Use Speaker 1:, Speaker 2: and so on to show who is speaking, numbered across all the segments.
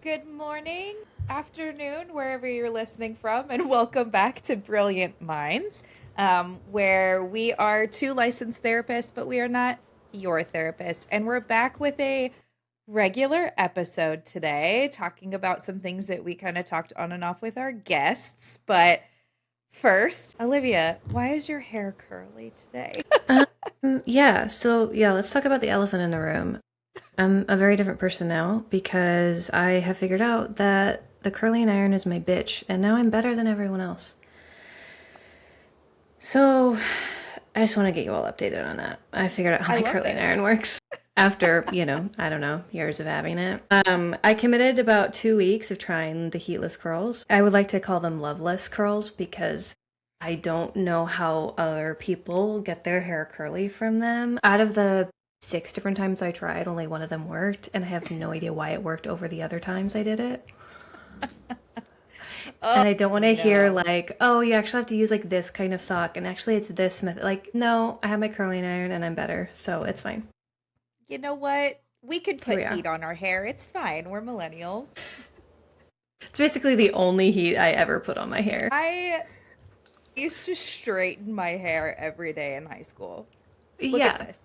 Speaker 1: Good morning, afternoon, wherever you're listening from, and welcome back to Brilliant Minds, where we are two licensed therapists, but we are not your therapist. And we're back with a regular episode today, talking about some things that we kind of talked on and off with our guests. But first, Olivia, why is your hair curly today?
Speaker 2: Let's talk about the elephant in the room. I'm a very different person now because I have figured out that the curling iron is my bitch, and now I'm better than everyone else. So, I just want to get you all updated on that. I figured out how
Speaker 1: I
Speaker 2: my
Speaker 1: love
Speaker 2: curling
Speaker 1: this.
Speaker 2: iron works after, I don't know, years of having it. I committed about 2 weeks of trying the heatless curls. I would like to call them loveless curls because I don't know how other people get their hair curly from them. Out of the 6 different times I tried, only one of them worked, and I have no idea why it worked over the other times I did it.
Speaker 1: Oh,
Speaker 2: And I don't want to hear
Speaker 1: no.
Speaker 2: like, oh, you actually have to use like this kind of sock, and actually it's this method. Like, no, I have my curling iron and I'm better, so it's fine.
Speaker 1: You know what? We could
Speaker 2: Here
Speaker 1: put
Speaker 2: we are.
Speaker 1: heat on our hair. It's fine. We're millennials.
Speaker 2: It's basically the only heat I ever put on my hair.
Speaker 1: I used to straighten my hair every day in high school. Look at
Speaker 2: Yeah,
Speaker 1: this.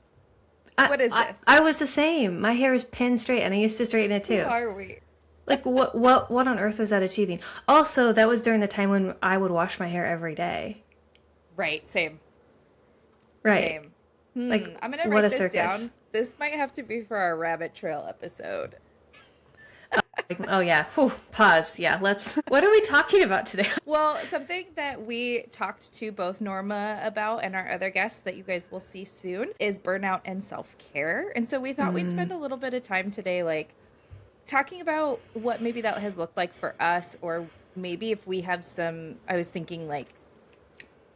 Speaker 2: I,
Speaker 1: What is
Speaker 2: I
Speaker 1: this?
Speaker 2: I was the same. My hair is pin straight, and I used to straighten it
Speaker 1: Who
Speaker 2: too.
Speaker 1: are we?
Speaker 2: Like, what on earth was that achieving? Also, that was during the time when I would wash my hair every day.
Speaker 1: Right, same.
Speaker 2: Right.
Speaker 1: Same.
Speaker 2: Like,
Speaker 1: I'm gonna
Speaker 2: what
Speaker 1: write
Speaker 2: a
Speaker 1: this
Speaker 2: circus.
Speaker 1: down. This might have to be for our rabbit trail episode.
Speaker 2: Like, oh yeah. Whew, pause. Yeah, let's. What are we talking about today?
Speaker 1: Well, something that we talked to both Norma about and our other guests that you guys will see soon is burnout and self-care. And so we thought we'd spend a little bit of time today like talking about what maybe that has looked like for us, or maybe if we have some, I was thinking like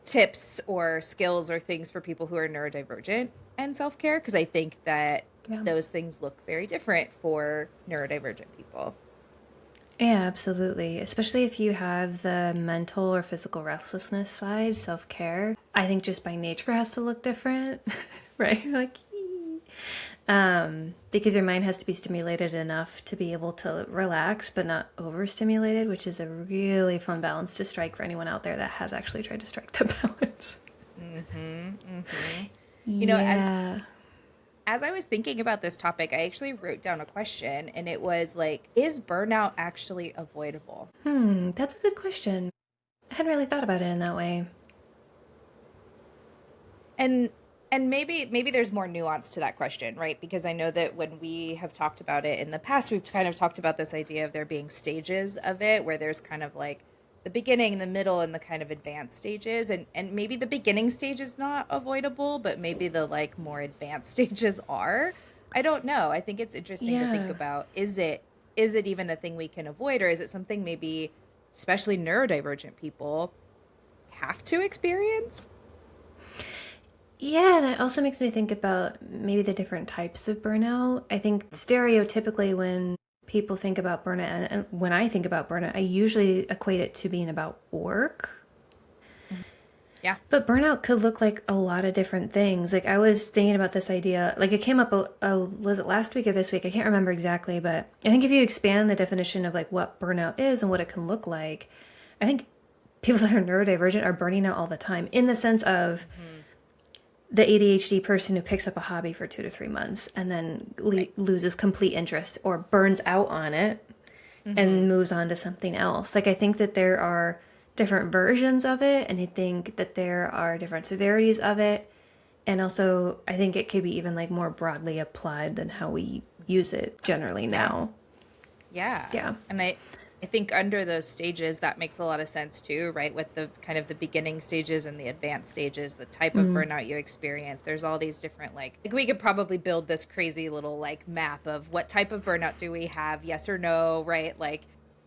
Speaker 1: tips or skills or things for people who are neurodivergent and self-care, because I think that
Speaker 2: Yeah.
Speaker 1: those things look very different for neurodivergent people.
Speaker 2: Yeah, absolutely. Especially if you have the mental or physical restlessness side, self-care. I think just by nature has to look different, right? Like, because your mind has to be stimulated enough to be able to relax, but not overstimulated, which is a really fun balance to strike for anyone out there that has actually tried to strike that balance.
Speaker 1: You know,
Speaker 2: Yeah.
Speaker 1: as I was thinking about this topic, I actually wrote down a question, and it was like, is burnout actually avoidable?
Speaker 2: That's a good question. I hadn't really thought about it in that way.
Speaker 1: And maybe there's more nuance to that question, right? Because I know that when we have talked about it in the past, we've kind of talked about this idea of there being stages of it, where there's kind of like the beginning, the middle, and the kind of advanced stages. And maybe the beginning stage is not avoidable, but maybe the like more advanced stages are. I don't know. I think it's interesting to think
Speaker 2: Yeah.
Speaker 1: about, is it even a thing we can avoid, or is it something maybe especially neurodivergent people have to experience?
Speaker 2: Yeah, and it also makes me think about maybe the different types of burnout. I think stereotypically when people think about burnout, and when I think about burnout, I usually equate it to being about work.
Speaker 1: Yeah.
Speaker 2: But burnout could look like a lot of different things. Like I was thinking about this idea, like it came up was it last week or this week? I can't remember exactly, but I think if you expand the definition of like what burnout is and what it can look like, I think people that are neurodivergent are burning out all the time in the sense of
Speaker 1: Hmm.
Speaker 2: the ADHD person who picks up a hobby for 2 to 3 months and then
Speaker 1: Right.
Speaker 2: loses complete interest or burns out on it
Speaker 1: Hmm.
Speaker 2: and moves on to something else. Like, I think that there are different versions of it, and I think that there are different severities of it. And also, I think it could be even like more broadly applied than how we use it generally
Speaker 1: Yeah.
Speaker 2: now.
Speaker 1: Yeah.
Speaker 2: Yeah.
Speaker 1: And I think under those stages that makes a lot of sense too, right? With the kind of the beginning stages and the advanced stages, the type of burnout you experience. There's all these different like we could probably build this crazy little like map of what type of burnout do we have? Yes or no, right? Like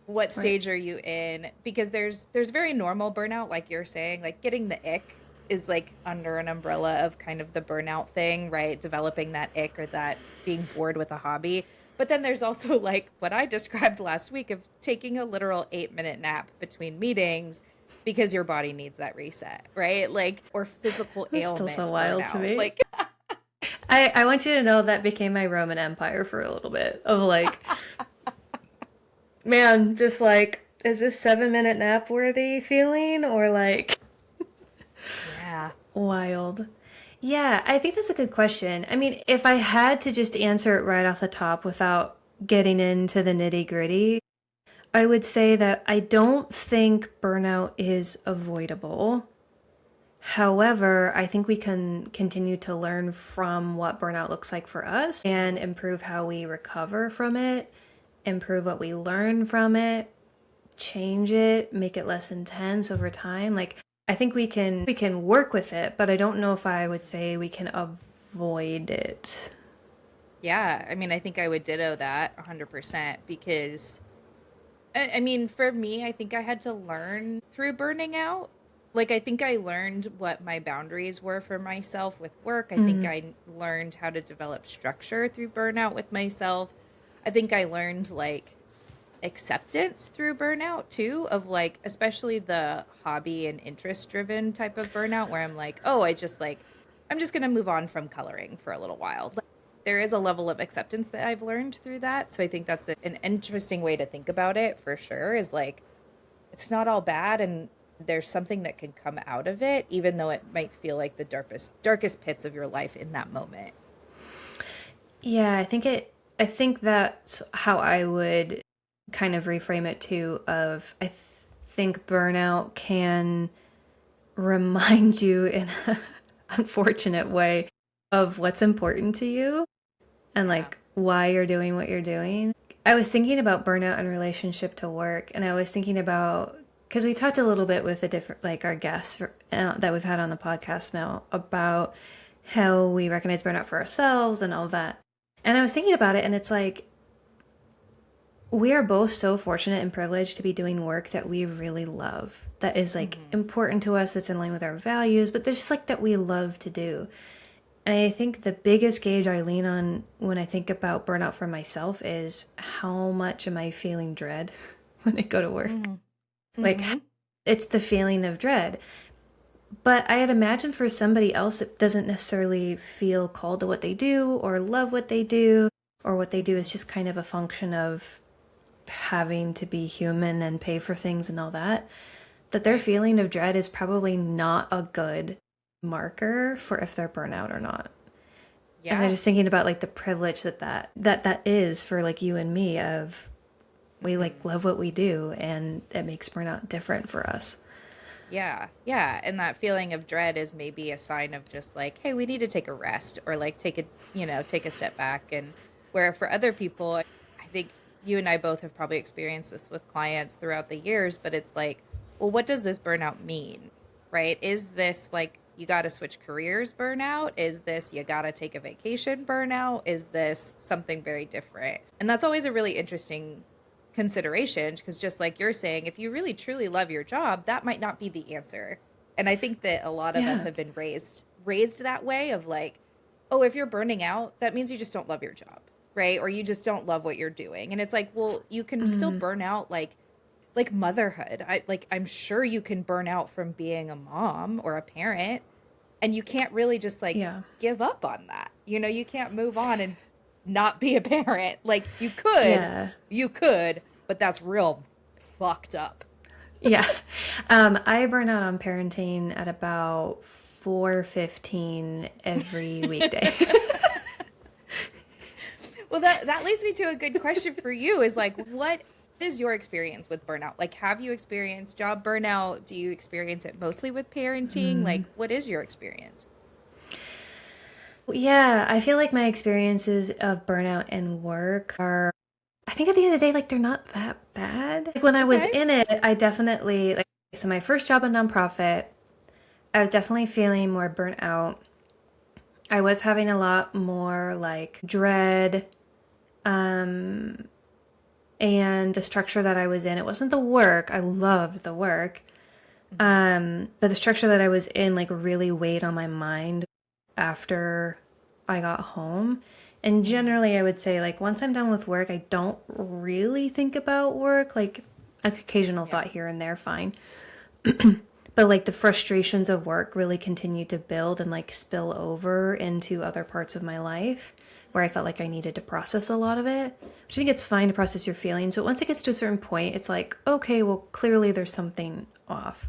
Speaker 1: what
Speaker 2: Right.
Speaker 1: stage are you in? Because there's very normal burnout, like you're saying, like getting the ick is like under an umbrella of kind of the burnout thing, right? Developing that ick or that being bored with a hobby. But then there's also like what I described last week of taking a literal 8-minute nap between meetings because your body needs that reset, right? Like, or physical
Speaker 2: That's still so
Speaker 1: ailment
Speaker 2: wild to
Speaker 1: burnout.
Speaker 2: me.
Speaker 1: Like,
Speaker 2: I want you to know that became my Roman Empire for a little bit of like Man, just like, is this 7 minute nap worthy feeling or like
Speaker 1: Yeah.
Speaker 2: wild? Yeah, I think that's a good question. I mean, if I had to just answer it right off the top without getting into the nitty gritty, I would say that I don't think burnout is avoidable. However, I think we can continue to learn from what burnout looks like for us and improve how we recover from it, improve what we learn from it, change it, make it less intense over time. Like I think we can work with it, but I don't know if I would say we can avoid it.
Speaker 1: Yeah, I mean, I think I would ditto that 100% because I mean, for me, I think I had to learn through burning out. Like, I think I learned what my boundaries were for myself with work. I think
Speaker 2: Mm,
Speaker 1: I learned how to develop structure through burnout with myself. I think I learned like acceptance through burnout too, of like, especially the hobby and interest driven type of burnout where I'm like, oh, I'm just going to move on from coloring for a little while. Like, there is a level of acceptance that I've learned through that. So I think that's an interesting way to think about it for sure, is like, it's not all bad and there's something that can come out of it, even though it might feel like the darkest pits of your life in that moment.
Speaker 2: yeah, I think that's how I would kind of reframe it too of think burnout can remind you in an unfortunate way of what's important to you and
Speaker 1: Yeah.
Speaker 2: like why you're doing what you're doing. I was thinking about burnout in relationship to work, and I was thinking about because we talked a little bit with the different like our guests that we've had on the podcast now about how we recognize burnout for ourselves and all that. And I was thinking about it, and it's like we are both so fortunate and privileged to be doing work that we really love, that is like
Speaker 1: Hmm.
Speaker 2: important to us, that's in line with our values, but there's just like that we love to do. And I think the biggest gauge I lean on when I think about burnout for myself is how much am I feeling dread when I go to work?
Speaker 1: Hmm.
Speaker 2: Like,
Speaker 1: Hmm.
Speaker 2: it's the feeling of dread. But I'd imagine for somebody else that doesn't necessarily feel called to what they do or love what they do, or what they do is just kind of a function of having to be human and pay for things and all that, that their
Speaker 1: Right.
Speaker 2: feeling of dread is probably not a good marker for if they're burnout or not. And I'm
Speaker 1: Yeah.
Speaker 2: just thinking about like the privilege that is for like you and me of we like
Speaker 1: Hmm.
Speaker 2: love what we do and it makes burnout different for us.
Speaker 1: Yeah, yeah. And that feeling of dread is maybe a sign of just like, hey, we need to take a rest or like take a step back. And where for other people, I think you and I both have probably experienced this with clients throughout the years, but it's like, well, what does this burnout mean? Right? Is this like you got to switch careers burnout? Is this you got to take a vacation burnout? Is this something very different? And that's always a really interesting consideration because just like you're saying, if you really truly love your job, that might not be the answer. And I think that a lot of us
Speaker 2: Yeah.
Speaker 1: have been raised that way of like, oh, if you're burning out, that means you just don't love your job, right? Or you just don't love what you're doing. And it's like, well, you can still
Speaker 2: Mm,
Speaker 1: burn out like motherhood. I'm sure you can burn out from being a mom or a parent, and you can't really just like
Speaker 2: yeah.
Speaker 1: give up on that. You can't move on and not be a parent. Like
Speaker 2: Yeah.
Speaker 1: you could, but that's real fucked up.
Speaker 2: Yeah. I burn out on parenting at about 4:15 every weekday.
Speaker 1: Well, that leads me to a good question for you is like, what is your experience with burnout? Like, have you experienced job burnout? Do you experience it mostly with parenting? Like, what is your experience?
Speaker 2: Yeah, I feel like my experiences of burnout and work are, I think at the end of the day, like they're not that bad. Like when I was
Speaker 1: Okay.
Speaker 2: in it, I definitely, like, so my first job in nonprofit, I was definitely feeling more burnt out. I was having a lot more like dread, um, and the structure that I was in, it wasn't the work. I loved the work.
Speaker 1: Hmm.
Speaker 2: But the structure that I was in like really weighed on my mind after I got home. And
Speaker 1: Hmm.
Speaker 2: generally, I would say like once I'm done with work, I don't really think about work. Like an occasional
Speaker 1: Yeah.
Speaker 2: thought here and there, fine. but like the frustrations of work really continued to build and like spill over into other parts of my life where I felt like I needed to process a lot of it. Which I think it's fine to process your feelings, but once it gets to a certain point, it's like, okay, well, clearly there's something off.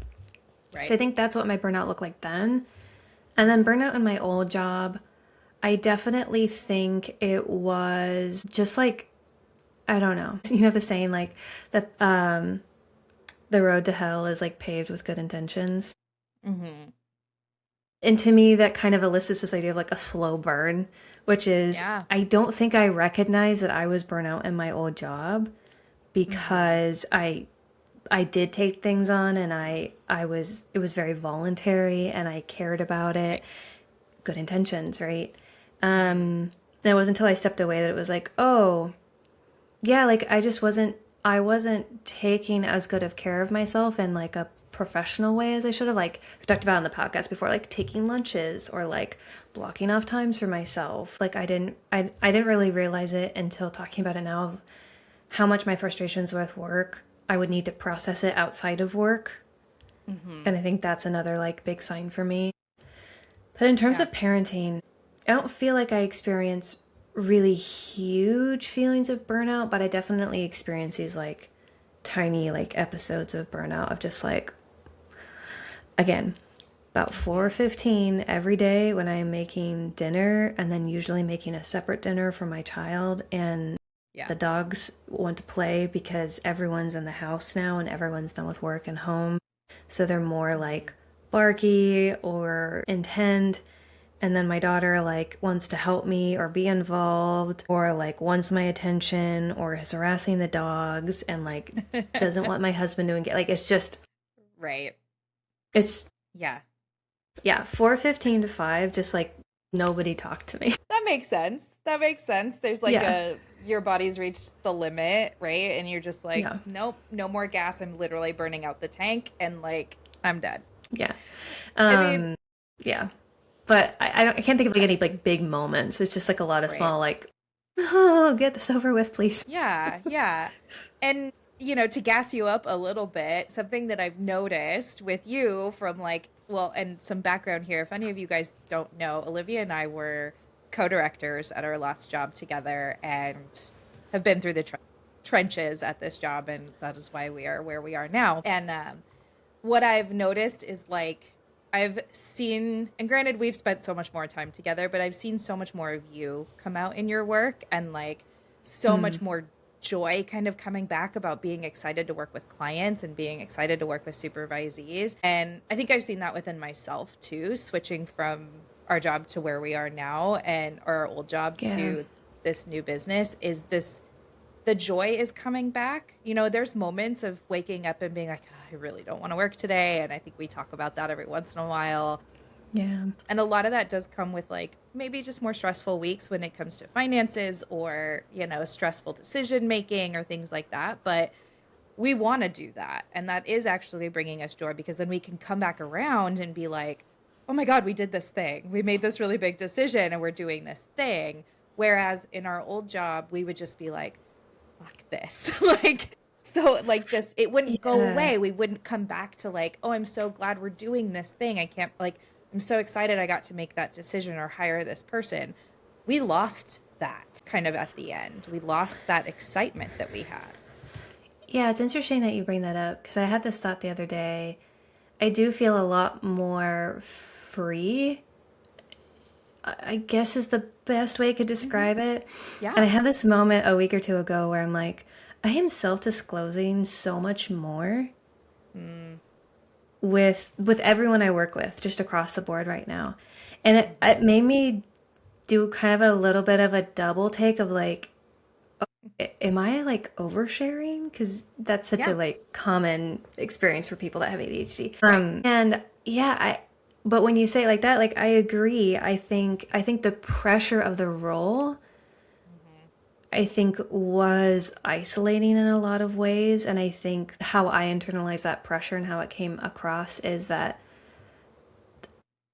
Speaker 2: So
Speaker 1: Right.
Speaker 2: I think that's what my burnout looked like then. And then burnout in my old job, I definitely think it was just like, I don't know. You know the saying like that the road to hell is like paved with good intentions.
Speaker 1: Mm-hmm.
Speaker 2: And to me, that kind of elicits this idea of like a slow burn, which is
Speaker 1: Yeah.
Speaker 2: I don't think I recognized that I was burnout in my old job
Speaker 1: Mm-hmm.
Speaker 2: because I did take things on and I was it was very voluntary and I cared about it.
Speaker 1: Right.
Speaker 2: Good intentions, right?
Speaker 1: Mm-hmm.
Speaker 2: And it wasn't until I stepped away that it was like, oh, yeah, like I wasn't taking as good of care of myself in like a professional way as I should have. Like we talked about in the podcast before, like taking lunches or like blocking off times for myself. Like I didn't really realize it until talking about it now of how much my frustrations with work, I would need to process it outside of work.
Speaker 1: Mm-hmm.
Speaker 2: And I think that's another like big sign for me. But in terms
Speaker 1: Yeah.
Speaker 2: of parenting, I don't feel like I experience really huge feelings of burnout, but I definitely experience these like tiny like episodes of burnout of just like again, about
Speaker 1: Mm-hmm.
Speaker 2: 4:15 every day when I'm making dinner and then usually making a separate dinner for my child and
Speaker 1: Yeah.
Speaker 2: the dogs want to play because everyone's in the house now and everyone's done with work and home. So they're more
Speaker 1: Mm-hmm.
Speaker 2: like barky or intent. And then my daughter like wants to help me or be involved or like wants my attention or is harassing the dogs and like doesn't want my husband to engage. Like it's just
Speaker 1: Right.
Speaker 2: it's
Speaker 1: Yeah.
Speaker 2: yeah, 4:15 to 5 just like nobody talked to me.
Speaker 1: That makes sense. That makes sense. There's like
Speaker 2: Yeah.
Speaker 1: a your body's reached the limit, right? And you're just like,
Speaker 2: Yeah.
Speaker 1: nope, no more gas. I'm literally burning out the tank and like I'm dead.
Speaker 2: Yeah.
Speaker 1: I mean,
Speaker 2: Um yeah. But I can't think of like any like big moments. It's just like a lot of
Speaker 1: right.
Speaker 2: small like oh, get this over with, please.
Speaker 1: Yeah, yeah. And, to gas you up a little bit, something that I've noticed with you from like, well, and some background here, if any of you guys don't know, Olivia and I were co-directors at our last job together and have been through the trenches at this job. And that is why we are where we are now. And what I've noticed is like, I've seen, and granted, we've spent so much more time together, but I've seen so much more of you come out in your work and like so
Speaker 2: Mm.
Speaker 1: much more joy kind of coming back about being excited to work with clients and being excited to work with supervisees. And I think I've seen that within myself too, switching from our job to where we are now and our old job
Speaker 2: Yeah.
Speaker 1: to this new business is this the joy is coming back. There's moments of waking up and being like, "Oh, I really don't want to work today." And I think we talk about that every once in a while.
Speaker 2: Yeah.
Speaker 1: And a lot of that does come with like maybe just more stressful weeks when it comes to finances or, stressful decision making or things like that. But we want to do that. And that is actually bringing us joy because then we can come back around and be like, oh my God, we did this thing. We made this really big decision and we're doing this thing. Whereas in our old job, we would just be like, fuck this. Like, so like just it wouldn't go
Speaker 2: Yeah.
Speaker 1: away. We wouldn't come back to like, oh, I'm so glad we're doing this thing. I can't like I'm so excited I got to make that decision or hire this person. We lost that kind of at the end. We lost that excitement that we had.
Speaker 2: Yeah, it's interesting that you bring that up because I had this thought the other day. I do feel a lot more free, I guess is the best way I could
Speaker 1: Hmm.
Speaker 2: describe it. And I
Speaker 1: Yeah.
Speaker 2: had this moment a week or two ago where I'm like, I am self-disclosing so much more
Speaker 1: Mm,
Speaker 2: with everyone I work with just across the board right now. And it
Speaker 1: hmm.
Speaker 2: made me do kind of a little bit of a double take of like, am I like oversharing? Because that's such a
Speaker 1: Yeah.
Speaker 2: like common experience for people that have ADHD.
Speaker 1: Right.
Speaker 2: And yeah, but when you say it like that, like I agree. I think the pressure of the role,
Speaker 1: Hmm.
Speaker 2: I think was isolating in a lot of ways. And I think how I internalized that pressure and how it came across is that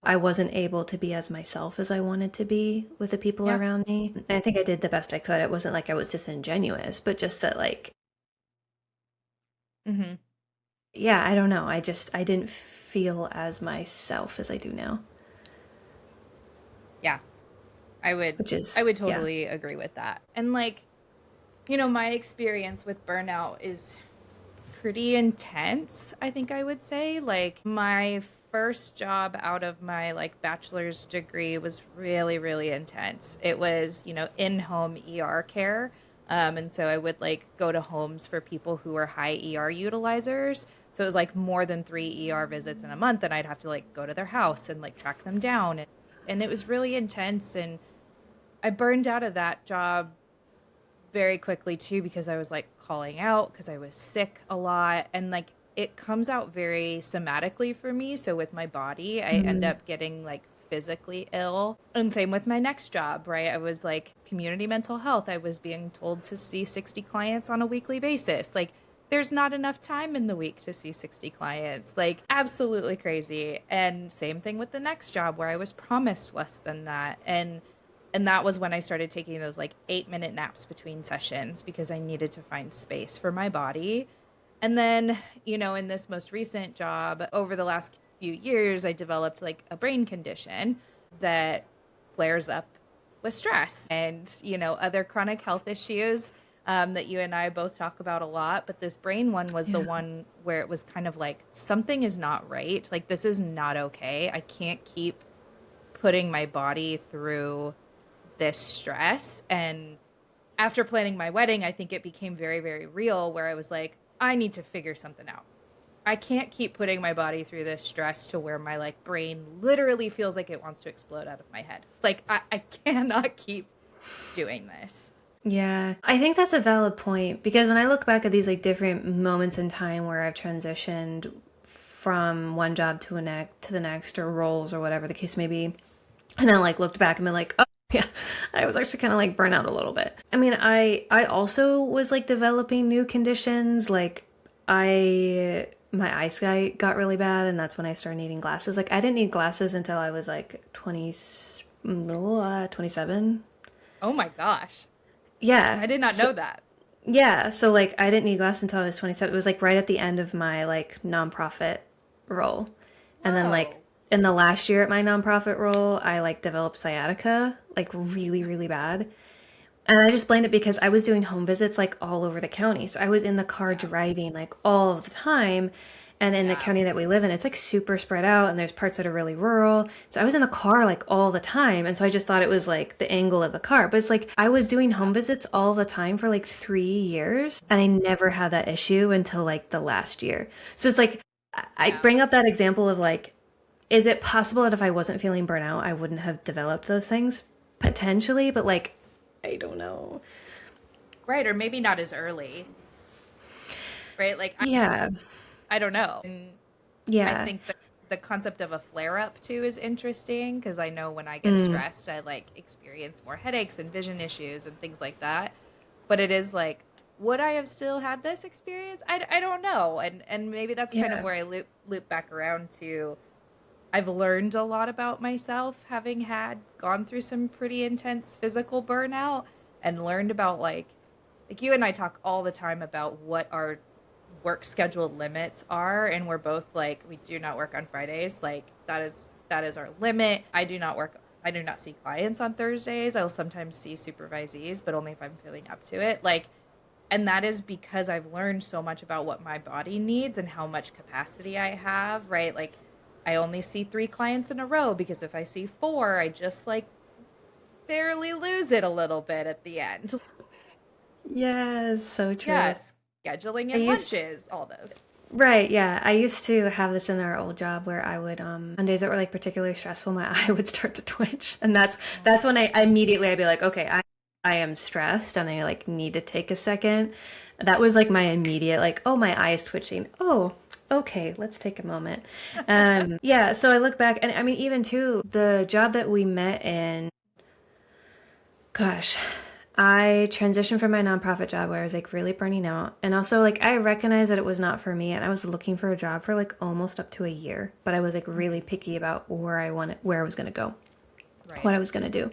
Speaker 2: I wasn't able to be as myself as I wanted to be with the people
Speaker 1: Yeah.
Speaker 2: around me. And I think I did the best I could. It wasn't like I was disingenuous, but just that like
Speaker 1: Hmm.
Speaker 2: yeah, I don't know. I didn't feel as myself as I do now,
Speaker 1: Yeah, I would
Speaker 2: which
Speaker 1: I
Speaker 2: is,
Speaker 1: would
Speaker 2: yeah.
Speaker 1: totally agree with that. And like, my experience with burnout is pretty intense, I think I would say. Like my first job out of my like bachelor's degree was really, really intense. It was, in-home ER care. And so I would like go to homes for people who were high ER utilizers. So it was like more than 3 ER visits in a month, and I'd have to like go to their house and like track them down. And it was really intense. And I burned out of that job very quickly too because I was like calling out because I was sick a lot, and like it comes out very somatically for me. So with my body, I end
Speaker 2: Mm,
Speaker 1: up getting like physically ill. And same with my next job, right? I was like community mental health. I was being told to see 60 clients on a weekly basis. Like there's not enough time in the week to see 60 clients. Like absolutely crazy. And same thing with the next job where I was promised less than that. And that was when I started taking those like 8-minute naps between sessions because I needed to find space for my body. And then, in this most recent job, over the last few years, I developed like a brain condition that flares up with stress and, other chronic health issues that you and I both talk about a lot. But this brain one was the
Speaker 2: yeah.
Speaker 1: one where it was kind of like something is not right. Like, this is not okay. I can't keep putting my body through this stress. And after planning my wedding, I think it became very, very real where I was like, I need to figure something out. I can't keep putting my body through this stress to where my like brain literally feels like it wants to explode out of my head. Like I cannot keep doing this.
Speaker 2: Yeah, I think that's a valid point because when I look back at these like different moments in time where I've transitioned from one job to the next or roles or whatever the case may be, and then like looked back and been like, oh yeah, I was actually kind of like burnt out a little bit. I mean, I also was like developing new conditions. Like I my eyesight got really bad, and that's when I started needing glasses. Like I didn't need glasses until I was like 27.
Speaker 1: Oh my gosh.
Speaker 2: Yeah.
Speaker 1: I did not
Speaker 2: So
Speaker 1: know that.
Speaker 2: yeah, so like I didn't need glasses until I was 27. It was like right at the end of my like nonprofit role. And then like
Speaker 1: Whoa.
Speaker 2: in the last year at my nonprofit role, I like developed sciatica, like really, really bad. And I just blamed it because I was doing home visits like all over the county. So I was in the car
Speaker 1: Yeah.
Speaker 2: driving like all of the time. And in the
Speaker 1: Yeah.
Speaker 2: county that we live in, it's like super spread out and there's parts that are really rural. So I was in the car like all the time. And so I just thought it was like the angle of the car. But it's like I was doing
Speaker 1: Yeah.
Speaker 2: home visits all the time for like 3 years. And I never had that issue until like the last year. So it's like I
Speaker 1: Yeah.
Speaker 2: bring up that example of like, is it possible that if I wasn't feeling burnout, I wouldn't have developed those things? Potentially, but like, I don't know.
Speaker 1: Right. Or maybe not as early. Right. Like
Speaker 2: Yeah.
Speaker 1: I don't know. And I
Speaker 2: Yeah.
Speaker 1: think that the concept of a flare up too is interesting because I know when I get
Speaker 2: Mm.
Speaker 1: stressed, I like experience more headaches and vision issues and things like that. But it is like, would I have still had this experience? I don't know. And maybe that's kind of
Speaker 2: Yeah.
Speaker 1: where I loop back around to. I've learned a lot about myself having gone through some pretty intense physical burnout and learned about like you and I talk all the time about what our work schedule limits are, and we're both like we do not work on Fridays. Like that is our limit. I do not see clients on Thursdays. I will sometimes see supervisees, but only if I'm feeling up to it. Like, and that is because I've learned so much about what my body needs and how much capacity I have, right? Like I only see 3 clients in a row because if I see 4, I just like barely lose it a little bit at the end.
Speaker 2: Yes, so true.
Speaker 1: Yes, scheduling
Speaker 2: I
Speaker 1: and
Speaker 2: used
Speaker 1: lunches, all those.
Speaker 2: Right, yeah. I used to have this in our old job where I would on days that were like particularly stressful, my eye would start to twitch. And that's when I immediately I'd be like, okay, I am stressed and I like need to take a second. That was like my immediate like, oh, my eye is twitching. Oh, okay, let's take a moment. Yeah, so I look back and I mean even too the job that we met in, gosh, I transitioned from my nonprofit job where I was like really burning out. And also like I recognized that it was not for me and I was looking for a job for like almost up to a year, but I was like really picky about where I was going to go,
Speaker 1: Right.
Speaker 2: what I was going to do.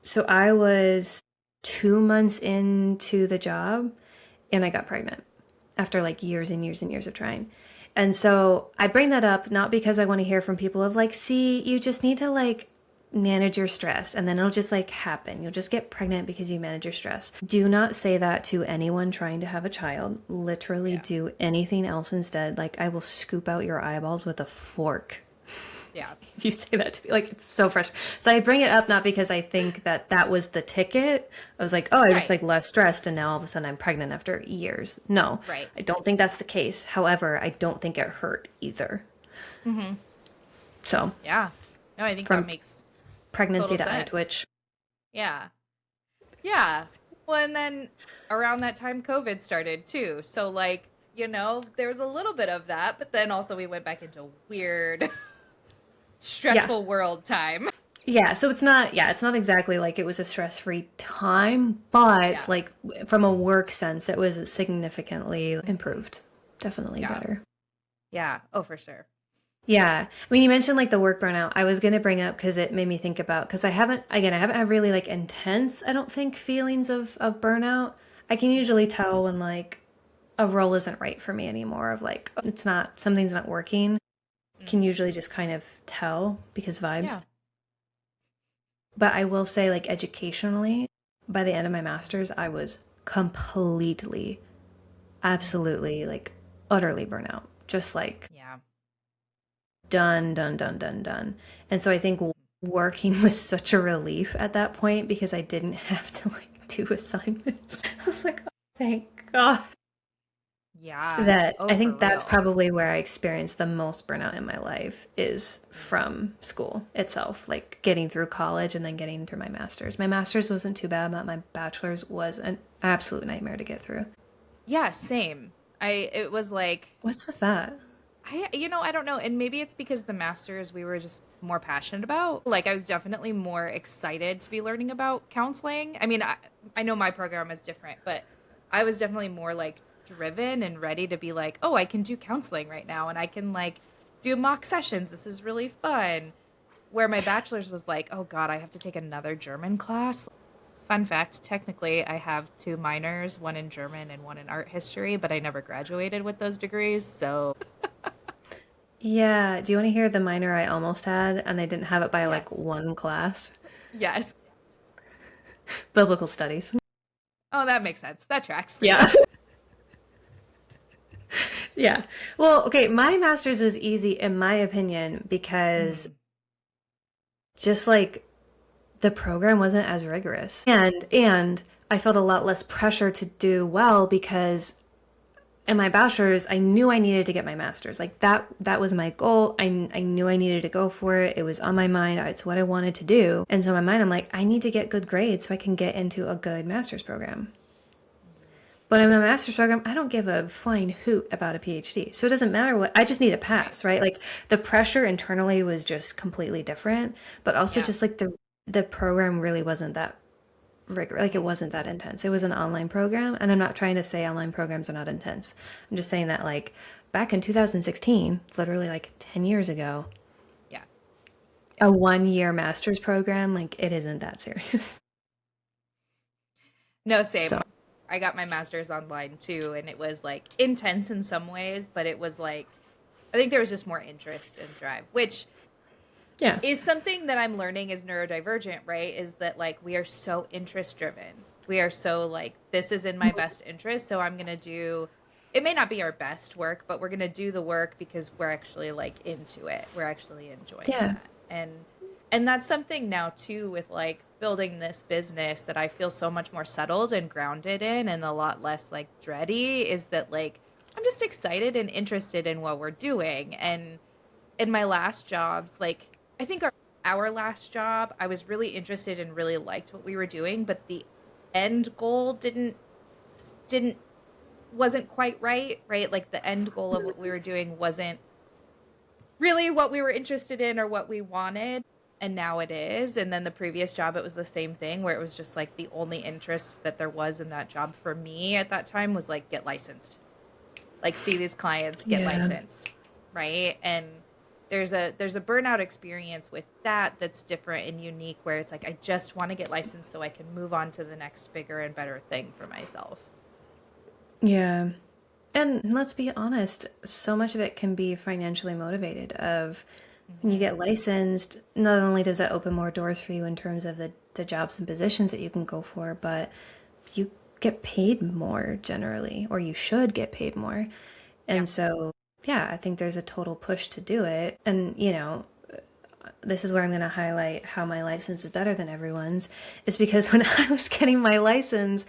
Speaker 2: So I was 2 months into the job and I got pregnant after like years and years and years of trying. And so I bring that up not because I want to hear from people of like, see, you just need to like manage your stress and then it'll just like happen. You'll just get pregnant because you manage your stress. Do not say that to anyone trying to have a child. Literally
Speaker 1: Yeah.
Speaker 2: do anything else instead. Like I will scoop out your eyeballs with a fork.
Speaker 1: Yeah.
Speaker 2: If you say that to me, like it's so fresh. So I bring it up not because I think that that was the ticket. I was like, oh, I was just
Speaker 1: Right.
Speaker 2: like less stressed and now all of a sudden I'm pregnant after years. No,
Speaker 1: Right.
Speaker 2: I don't think that's the case. However, I don't think it hurt either.
Speaker 1: Mm-hmm.
Speaker 2: So
Speaker 1: Yeah. No, I think that
Speaker 2: from
Speaker 1: makes
Speaker 2: pregnancy
Speaker 1: total
Speaker 2: to eye
Speaker 1: sense.
Speaker 2: twitch.
Speaker 1: Yeah. Yeah. Well, and then around that time, COVID started too. So, like, there was a little bit of that, but then also we went back into weird,
Speaker 2: Yeah.
Speaker 1: stressful world time.
Speaker 2: Yeah, so it's not exactly like it was a stress-free time, but
Speaker 1: Yeah.
Speaker 2: like from a work sense, it was significantly improved. Definitely
Speaker 1: Yeah.
Speaker 2: better.
Speaker 1: Yeah. Oh, for sure.
Speaker 2: Yeah. I mean, you mentioned like the work burnout. I was going to bring up because it made me think about, because I haven't had really like intense, I don't think, feelings of burnout. I can usually tell when like a role isn't right for me anymore, of like, it's not, something's not working. Can
Speaker 1: Mm.
Speaker 2: usually just kind of tell because vibes.
Speaker 1: Yeah.
Speaker 2: But I will say, like, educationally, by the end of my master's, I was completely,
Speaker 1: Mm.
Speaker 2: absolutely, like, utterly burnout. Just like
Speaker 1: Yeah.
Speaker 2: done, done, done, done, done. And so I think working was such a relief at that point because I didn't have to, like, do assignments. I was like, oh, thank God.
Speaker 1: Yeah.
Speaker 2: That
Speaker 1: Oh,
Speaker 2: I
Speaker 1: for
Speaker 2: think that's
Speaker 1: real.
Speaker 2: probably where I experienced the most burnout in my life is from school itself, like getting through college and then getting through my master's. My master's wasn't too bad, but my bachelor's was an absolute nightmare to get through.
Speaker 1: Yeah. Same. It was like,
Speaker 2: What's with that?
Speaker 1: I don't know. And maybe it's because the masters we were just more passionate about. Like, I was definitely more excited to be learning about counseling. I mean, I know my program is different, but I was definitely more like driven and ready to be like, oh, I can do counseling right now and I can like do mock sessions. This is really fun. Where my bachelor's was like, oh God, I have to take another German class. Fun fact, technically, I have two minors, one in German and one in art history, but I never graduated with those degrees. So,
Speaker 2: Yeah, do you want to hear the minor I almost had and I didn't have it by like
Speaker 1: yes.
Speaker 2: one class?
Speaker 1: Yes.
Speaker 2: Biblical studies.
Speaker 1: Oh, that makes sense. That tracks for you.
Speaker 2: Yeah. Yeah. Well, okay, my master's was easy in my opinion because
Speaker 1: Mm.
Speaker 2: just like the program wasn't as rigorous. And I felt a lot less pressure to do well because in my bachelor's, I knew I needed to get my master's. Like that was my goal. I knew I needed to go for it. It was on my mind. It's what I wanted to do. And so in my mind, I'm like, I need to get good grades so I can get into a good master's program. But in my master's program, I don't give a flying hoot about a PhD. So it doesn't matter what, I just need a
Speaker 1: Right.
Speaker 2: pass, right? Like the pressure internally was just completely different, but also
Speaker 1: Yeah.
Speaker 2: just like the program really wasn't that rigor, like it wasn't that intense. It was an online program, and I'm not trying to say online programs are not intense. I'm just saying that like back in 2016, literally like 10 years ago,
Speaker 1: Yeah. Yeah.
Speaker 2: a 1 year master's program, like it isn't that serious.
Speaker 1: No,
Speaker 2: So,
Speaker 1: same. I got my master's online too, and it was like intense in some ways, but it was like, I think there was just more interest and drive, which
Speaker 2: yeah.
Speaker 1: is something that I'm learning as neurodivergent, right? Is that like we are so interest driven. We are so like, this is in my best interest. So I'm going to do, it may not be our best work, but we're going to do the work because we're actually like into it. We're actually enjoying
Speaker 2: Yeah.
Speaker 1: that. And that's something now too with like building this business that I feel so much more settled and grounded in and a lot less like dready is that like I'm just excited and interested in what we're doing. And in my last jobs, like I think our last job, I was really interested and really liked what we were doing, but the end goal didn't wasn't quite right, right? Like the end goal of what we were doing wasn't really what we were interested in or what we wanted. And now it is. And then the previous job, it was the same thing where it was just like the only interest that there was in that job for me at that time was like get licensed, like see these clients get
Speaker 2: Yeah.
Speaker 1: licensed, right? And there's a burnout experience with that that's different and unique where it's like I just want to get licensed so I can move on to the next bigger and better thing for myself.
Speaker 2: Yeah. And let's be honest, so much of it can be financially motivated. Of when you
Speaker 1: Hmm.
Speaker 2: get licensed, not only does that open more doors for you in terms of the jobs and positions that you can go for, but you get paid more generally, or you should get paid more.
Speaker 1: Yeah.
Speaker 2: And so, yeah, I think there's a total push to do it. And, you know, this is where I'm going to highlight how my license is better than everyone's. Is because when I was getting my license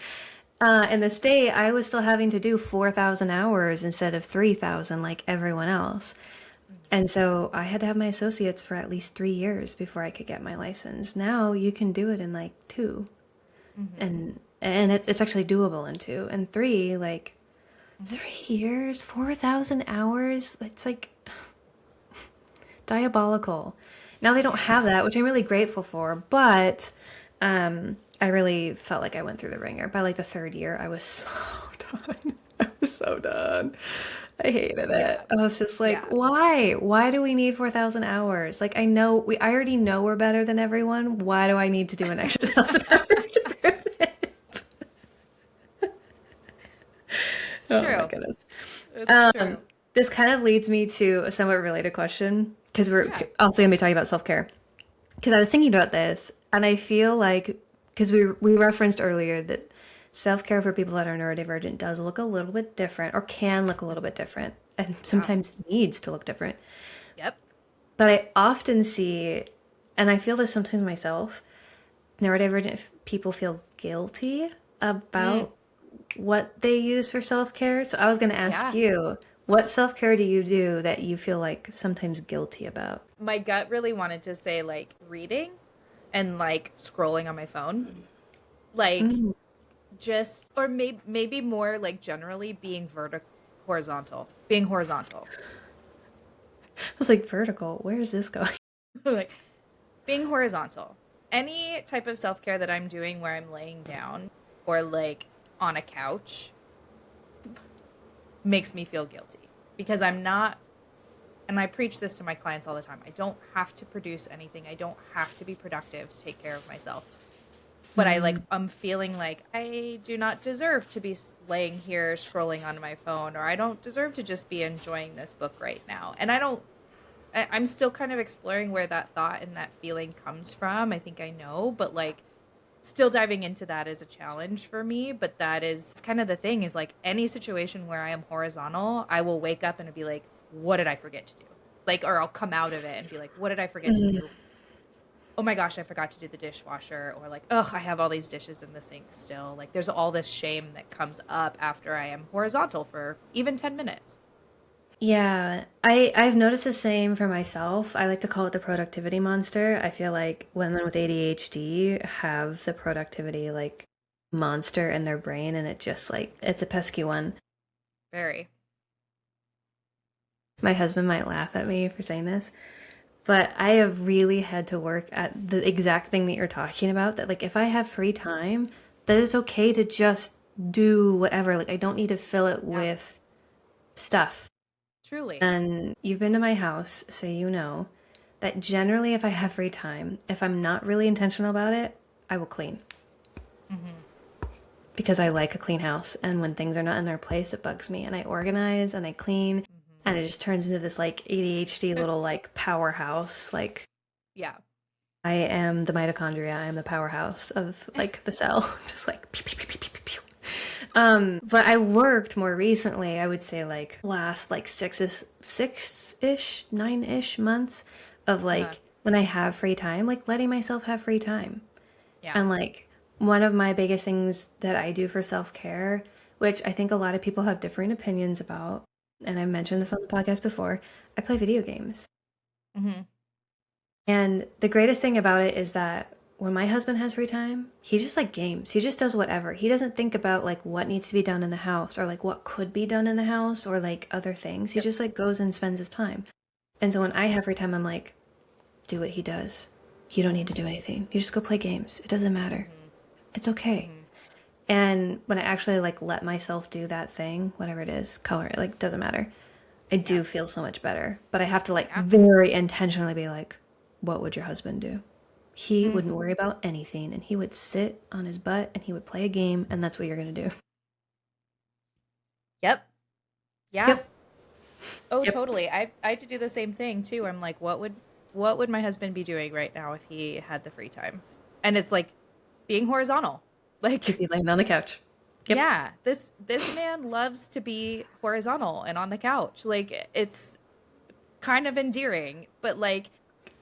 Speaker 2: in the state, I was still having to do 4,000 hours instead of 3,000 like everyone else.
Speaker 1: Hmm.
Speaker 2: And so I had to have my associates for at least 3 years before I could get my license. Now you can do it in like two,
Speaker 1: Hmm.
Speaker 2: and it's actually doable in two. And three, like
Speaker 1: Hmm.
Speaker 2: 3 years, 4,000 hours. It's like diabolical. Now they don't have
Speaker 1: Yeah.
Speaker 2: that, which I'm really grateful for, but I really felt like I went through the ringer. By like the third year, I was so done. I was so done. I hated
Speaker 1: Yeah.
Speaker 2: it. I was just like,
Speaker 1: Yeah.
Speaker 2: why? Why do we need 4,000 hours? Like, I already know we're better than everyone. Why do I need to do an extra 1,000 hours to prove it?
Speaker 1: It's
Speaker 2: Oh my
Speaker 1: true.
Speaker 2: goodness.
Speaker 1: It's
Speaker 2: Um,
Speaker 1: true.
Speaker 2: this kind of leads me to a somewhat related question because we're
Speaker 1: Yeah.
Speaker 2: also going to be talking about self-care. Because I was thinking about this, and I feel like because we referenced earlier that self-care for people that are neurodivergent does look a little bit different, or can look a little bit different, and
Speaker 1: Yeah.
Speaker 2: sometimes needs to look different.
Speaker 1: Yep.
Speaker 2: But I often see, and I feel this sometimes myself, neurodivergent people feel guilty
Speaker 1: Mm.
Speaker 2: about what they use for self-care. So I was going to ask
Speaker 1: Yeah.
Speaker 2: you, what self-care do you do that you feel like sometimes guilty about?
Speaker 1: My gut really wanted to say like reading and like scrolling on my phone. Like
Speaker 2: Mm.
Speaker 1: just or maybe more like generally being vertical horizontal. Being horizontal.
Speaker 2: I was like, vertical, where is this going?
Speaker 1: Like being horizontal. Any type of self-care that I'm doing where I'm laying down or like on a couch makes me feel guilty because I'm not, and I preach this to my clients all the time. I don't have to produce anything. I don't have to be productive to take care of myself. But I'm feeling like I do not deserve to be laying here scrolling on my phone, or I don't deserve to just be enjoying this book right now. And I'm still kind of exploring where that thought and that feeling comes from. I think I know, but like still diving into that is a challenge for me. But that is kind of the thing, is like any situation where I am horizontal, I will wake up and be like, what did I forget to do? Like, or I'll come out of it and be like, what did I forget to
Speaker 2: Mm.
Speaker 1: do? Oh my gosh, I forgot to do the dishwasher. Or like, ugh, I have all these dishes in the sink still. Like, there's all this shame that comes up after I am horizontal for even 10 minutes.
Speaker 2: Yeah, I've noticed the same for myself. I like to call it the productivity monster. I feel like women with ADHD have the productivity like monster in their brain, and it just like it's a pesky one.
Speaker 1: Very.
Speaker 2: My husband might laugh at me for saying this, but I have really had to work at the exact thing that you're talking about. That like if I have free time, that it's okay to just do whatever. Like I don't need to fill it
Speaker 1: Yeah,
Speaker 2: with stuff.
Speaker 1: truly.
Speaker 2: And you've been to my house, so you know that generally, if I have free time, if I'm not really intentional about it, I will clean
Speaker 1: Hmm.
Speaker 2: because I like a clean house. And when things are not in their place, it bugs me. And I organize and I clean, and it just turns into this like ADHD
Speaker 1: Hmm.
Speaker 2: little like powerhouse. Like
Speaker 1: Yeah.
Speaker 2: I am the mitochondria, I am the powerhouse of like the cell, just like pew, pew, pew, pew, pew, pew, pew. But I worked more recently, I would say like last like six-ish, 9-ish months of
Speaker 1: Uh-huh.
Speaker 2: like when I have free time, like letting myself have free time.
Speaker 1: Yeah.
Speaker 2: And like one of my biggest things that I do for self-care, which I think a lot of people have different opinions about, and I mentioned this on the podcast before, I play video games.
Speaker 1: Hmm.
Speaker 2: And the greatest thing about it is that when my husband has free time, he just like games. He just does whatever. He doesn't think about like what needs to be done in the house or like what could be done in the house or like other things. He
Speaker 1: Yep.
Speaker 2: just like goes and spends his time. And so when I have free time, I'm like, do what he does. You don't need to do anything. You just go play games. It doesn't matter.
Speaker 1: Hmm.
Speaker 2: It's okay.
Speaker 1: Hmm.
Speaker 2: And when I actually like let myself do that thing, whatever it is, color it, like doesn't matter. I
Speaker 1: Yeah.
Speaker 2: do feel so much better. But I have to like
Speaker 1: Yeah.
Speaker 2: very intentionally be like, what would your husband do? He
Speaker 1: Mm.
Speaker 2: wouldn't worry about anything and he would sit on his butt and he would play a game and that's what you're going to do.
Speaker 1: Yep. Yeah.
Speaker 2: Yep.
Speaker 1: Oh,
Speaker 2: Yep.
Speaker 1: totally. I had to do the same thing too. I'm like, what would my husband be doing right now if he had the free time? And it's like being horizontal.
Speaker 2: He'd
Speaker 1: Like,
Speaker 2: be laying on the couch. Yep.
Speaker 1: yeah, this man loves to be horizontal and on the couch. Like, it's kind of endearing, but like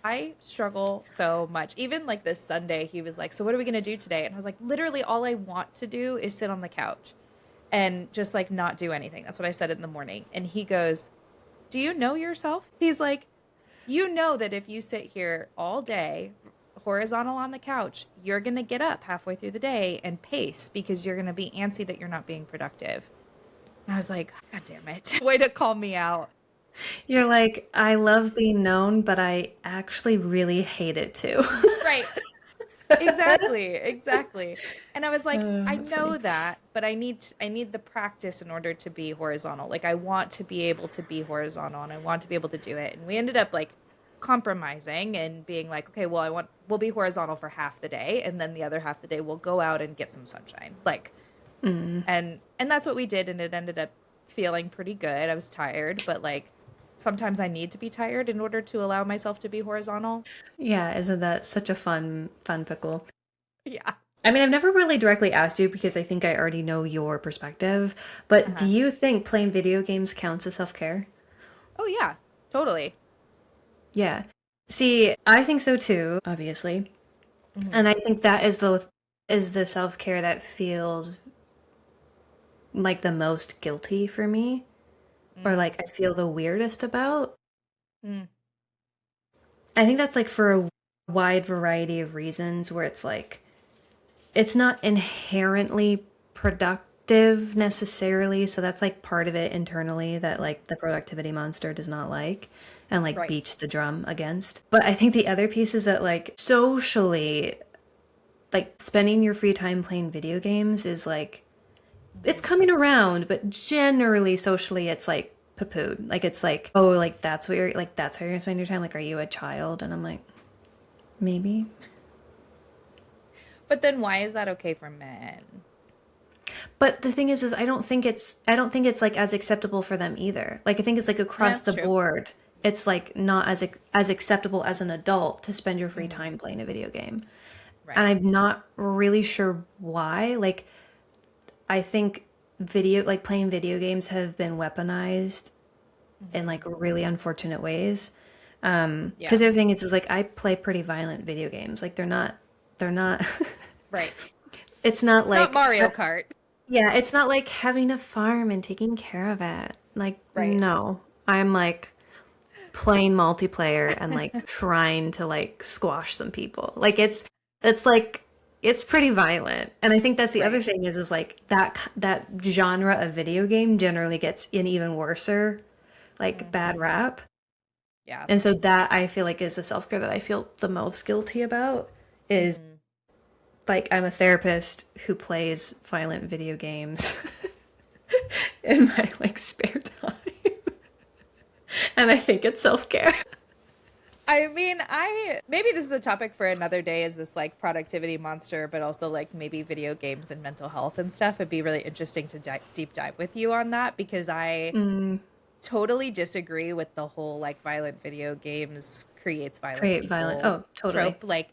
Speaker 1: I struggle so much. Even like this Sunday, he was like, "So what are we going to do today?" And I was like, "Literally all I want to do is sit on the couch and just like not do anything." That's what I said in the morning. And he goes, "Do you know yourself?" He's like, "You know that if you sit here all day horizontal on the couch, you're going to get up halfway through the day and pace because you're going to be antsy that you're not being productive." And I was like, "God damn it." Way to call me out.
Speaker 2: You're like, I love being known, but I actually really hate it too.
Speaker 1: Right. Exactly, exactly. And I was like, I
Speaker 2: That's
Speaker 1: know
Speaker 2: funny.
Speaker 1: that, but I need the practice in order to be horizontal. Like I want to be able to be horizontal and I want to be able to do it. And we ended up like compromising and being like, okay, well, we'll be horizontal for half the day and then the other half the day we'll go out and get some sunshine. Like
Speaker 2: Mm.
Speaker 1: and that's what we did and it ended up feeling pretty good. I was tired, but like sometimes I need to be tired in order to allow myself to be horizontal.
Speaker 2: Yeah, isn't that such a fun pickle?
Speaker 1: Yeah.
Speaker 2: I mean, I've never really directly asked you because I think I already know your perspective, but do
Speaker 1: Uh-huh.
Speaker 2: you think playing video games counts as self-care?
Speaker 1: Oh yeah, totally.
Speaker 2: Yeah. See, I think so too, obviously.
Speaker 1: Hmm.
Speaker 2: And I think that is the self-care that feels like the most guilty for me, or
Speaker 1: Mm,
Speaker 2: like I feel the weirdest about.
Speaker 1: mm,
Speaker 2: I think that's like for a wide variety of reasons where it's like it's not inherently productive necessarily, so that's like part of it internally that like the productivity monster does not like and like
Speaker 1: right.
Speaker 2: beats the drum against. But I think the other piece is that like socially, like spending your free time playing video games is like it's
Speaker 1: Hmm.
Speaker 2: coming around, but generally socially it's like poo-pooed. Like it's like, oh, like that's what you're like that's how you're gonna spend your time. Like, are you a child? And I'm like, maybe.
Speaker 1: But then why is that okay for men?
Speaker 2: But the thing is I don't think it's like as acceptable for them either. Like I think it's like across
Speaker 1: That's
Speaker 2: the
Speaker 1: true.
Speaker 2: board. It's like not as acceptable as an adult to spend your free
Speaker 1: Hmm.
Speaker 2: time playing a video game. And
Speaker 1: Right.
Speaker 2: I'm not really sure why. Like I think playing video games have been weaponized in like
Speaker 1: Hmm.
Speaker 2: really unfortunate ways.
Speaker 1: Yeah.
Speaker 2: Because the other thing is like I play pretty violent video games. Like they're not
Speaker 1: Right.
Speaker 2: it's not
Speaker 1: It's not
Speaker 2: like
Speaker 1: Mario Kart.
Speaker 2: yeah, it's not like having a farm and taking care of it. Like,
Speaker 1: Right.
Speaker 2: no. I'm like playing multiplayer and like trying to like squash some people. Like it's like it's pretty violent. And I think that's the other
Speaker 1: Right.
Speaker 2: thing is like that genre of video game generally gets an even worser like bad
Speaker 1: Hmm.
Speaker 2: rap.
Speaker 1: Yeah.
Speaker 2: And so that I feel like is the self-care that I feel the most guilty about is
Speaker 1: Hmm.
Speaker 2: like I'm a therapist who plays violent video games in my like spare time. And I think it's self-care.
Speaker 1: I mean, I maybe this is a topic for another day, is this like productivity monster, but also like maybe video games and mental health and stuff. It'd be really interesting to deep dive with you on that because I
Speaker 2: Mm,
Speaker 1: totally disagree with the whole like violent video games creates violent
Speaker 2: create violent.
Speaker 1: people
Speaker 2: Oh, totally.
Speaker 1: trope. Like,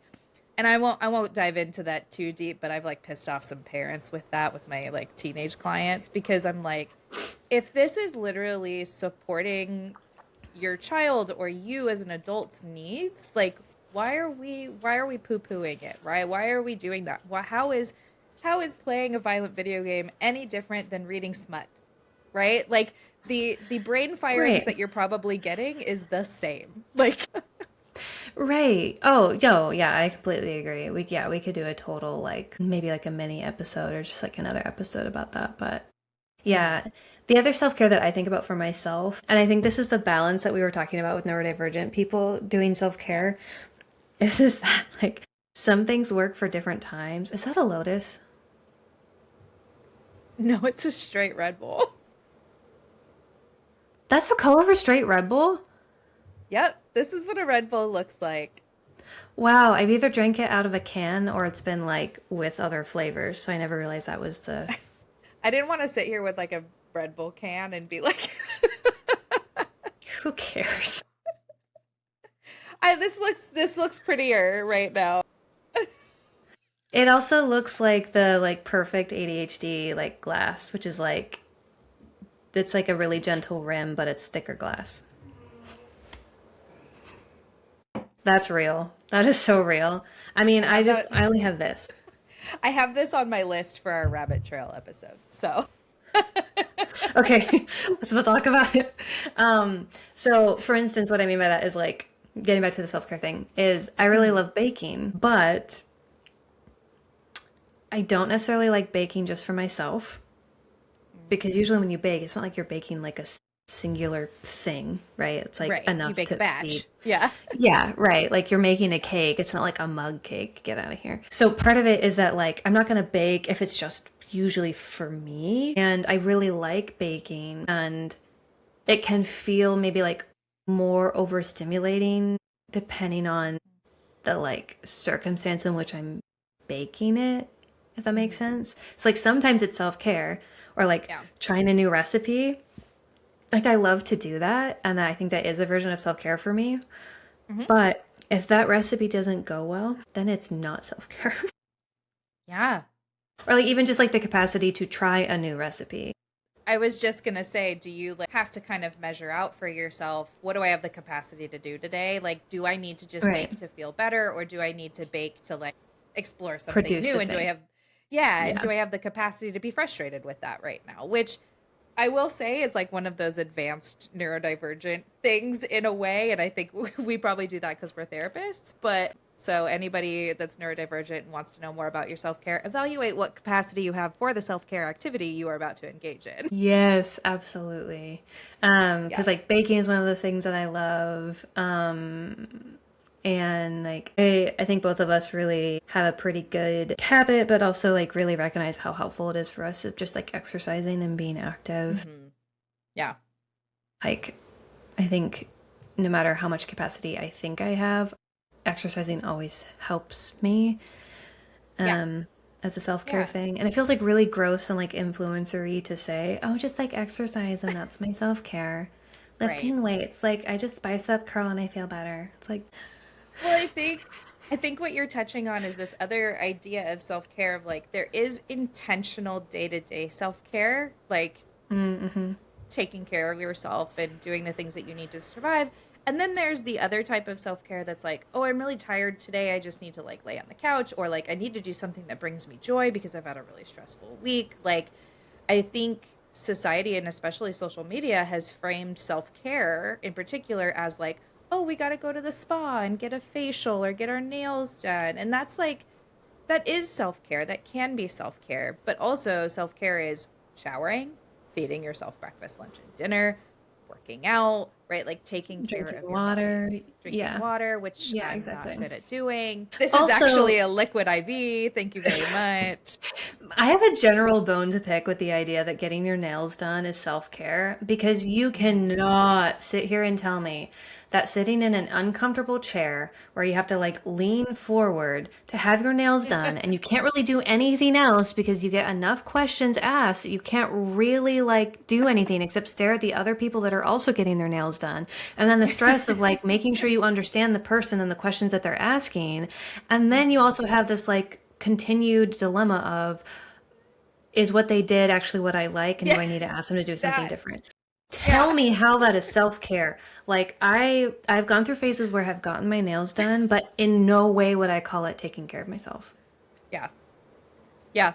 Speaker 1: and I won't dive into that too deep, but I've like pissed off some parents with that with my like teenage clients because I'm like, if this is literally supporting your child or you as an adult's needs, like why are we poo-pooing it, right? Why are we doing that? How is playing a violent video game any different than reading smut, right? Like the brain firings
Speaker 2: Right.
Speaker 1: that you're probably getting is the same. Like
Speaker 2: Right. Oh, yo, yeah, I completely agree. We could do a total like maybe like a mini episode or just like another episode about that. But
Speaker 1: Mhm.
Speaker 2: yeah, the other self-care that I think about for myself, and I think this is the balance that we were talking about with neurodivergent people doing
Speaker 1: Yeah.
Speaker 2: self-care, is that like some things work for different times. Is that a lotus?
Speaker 1: No, it's a straight Red Bull.
Speaker 2: That's the color of a straight Red Bull?
Speaker 1: Yep, this is what a Red Bull looks like.
Speaker 2: Wow, I've either drank it out of a can or it's been like with other flavors, so I never realized that was the
Speaker 1: I didn't want to sit here with like a Red Bull can and be like
Speaker 2: Who cares?
Speaker 1: This looks prettier right now.
Speaker 2: It also looks like the like perfect ADHD like glass, which is like it's like a really gentle rim, but it's thicker glass. That's real. That is so real. I mean,
Speaker 1: I have that.
Speaker 2: I only have this.
Speaker 1: I have this on my list for our rabbit trail episode. So
Speaker 2: Okay, let's not talk about it. So for instance, what I mean by that is like getting back to the self-care thing is I really love baking, but I don't necessarily like baking just for myself because usually when you bake, it's not like you're baking like a singular thing, right? It's like
Speaker 1: right, you
Speaker 2: enough
Speaker 1: bake a
Speaker 2: to
Speaker 1: batch.
Speaker 2: feed.
Speaker 1: Yeah.
Speaker 2: Yeah, right. Like you're making a cake. It's not like a mug cake. Get out of here. So part of it is that like I'm not going to bake if it's just usually for me. And I really like baking and it can feel maybe like more overstimulating depending on the like circumstance in which I'm baking it, if that makes sense. So like sometimes it's self-care or like
Speaker 1: Yeah.
Speaker 2: trying a new recipe. Like I love to do that and I think that is a version of self-care for me. But if that recipe doesn't go well, then it's not self-care.
Speaker 1: Yeah.
Speaker 2: Or like even just like the capacity to try a new recipe.
Speaker 1: I was just gonna say, do you like have to kind of measure out for yourself, what do I have the capacity to do today? Like, do I need to just
Speaker 2: Right.
Speaker 1: bake to feel better, or do I need to bake to like explore something
Speaker 2: Produce
Speaker 1: new?
Speaker 2: the
Speaker 1: And do I
Speaker 2: thing.
Speaker 1: have, yeah, and
Speaker 2: Yeah.
Speaker 1: do I have the capacity to be frustrated with that right now? Which I will say is like one of those advanced neurodivergent things in a way. And I think we probably do that because we're therapists. But so anybody that's neurodivergent and wants to know more about your self care, evaluate what capacity you have for the self care activity you are about to engage in.
Speaker 2: Yes, absolutely.
Speaker 1: Yeah.
Speaker 2: Because like baking is one of those things that I love. And like I think both of us really have a pretty good habit, but also like really recognize how helpful it is for us of just like exercising and being active.
Speaker 1: Yeah.
Speaker 2: Like I think no matter how much capacity I think I have, exercising always helps me
Speaker 1: Yeah.
Speaker 2: as a self-care
Speaker 1: Yeah.
Speaker 2: thing. And it feels like really gross and like influencery to say, oh, just like exercise and that's my self-care.
Speaker 1: Right.
Speaker 2: Lifting weights, like I just bicep curl and I feel better. It's like,
Speaker 1: Well, I think what you're touching on is this other idea of self-care of like there is intentional day-to-day self-care, like
Speaker 2: mm-hmm.
Speaker 1: taking care of yourself and doing the things that you need to survive. And then there's the other type of self-care that's like, oh, I'm really tired today. I just need to like lay on the couch, or like I need to do something that brings me joy because I've had a really stressful week. Like I think society and especially social media has framed self-care in particular as like, oh, we got to go to the spa and get a facial or get our nails done. And that's like that is self-care. That can be self-care, but also self-care is showering, feeding yourself breakfast, lunch, and dinner, working out, right? Like taking care
Speaker 2: Drinking
Speaker 1: of your
Speaker 2: water.
Speaker 1: body, drinking
Speaker 2: Yeah.
Speaker 1: water, which
Speaker 2: Yeah,
Speaker 1: I'm not
Speaker 2: exactly.
Speaker 1: good at doing. This is
Speaker 2: Also,
Speaker 1: actually a liquid IV. Thank you very much.
Speaker 2: I have a general bone to pick with the idea that getting your nails done is self-care because you cannot sit here and tell me that sitting in an uncomfortable chair where you have to like lean forward to have your nails done and you can't really do anything else because you get enough questions asked that you can't really like do anything except stare at the other people that are also getting their nails done. And then the stress of like making sure you understand the person and the questions that they're asking. And then you also have this like continued dilemma of is what they did actually what I like and do
Speaker 1: Yeah,
Speaker 2: I need to ask them to do something
Speaker 1: that.
Speaker 2: different? Tell
Speaker 1: Yeah.
Speaker 2: me how that is self-care. Like I've gone through phases where I've gotten my nails done, but in no way would I call it taking care of myself.
Speaker 1: Yeah. Yeah.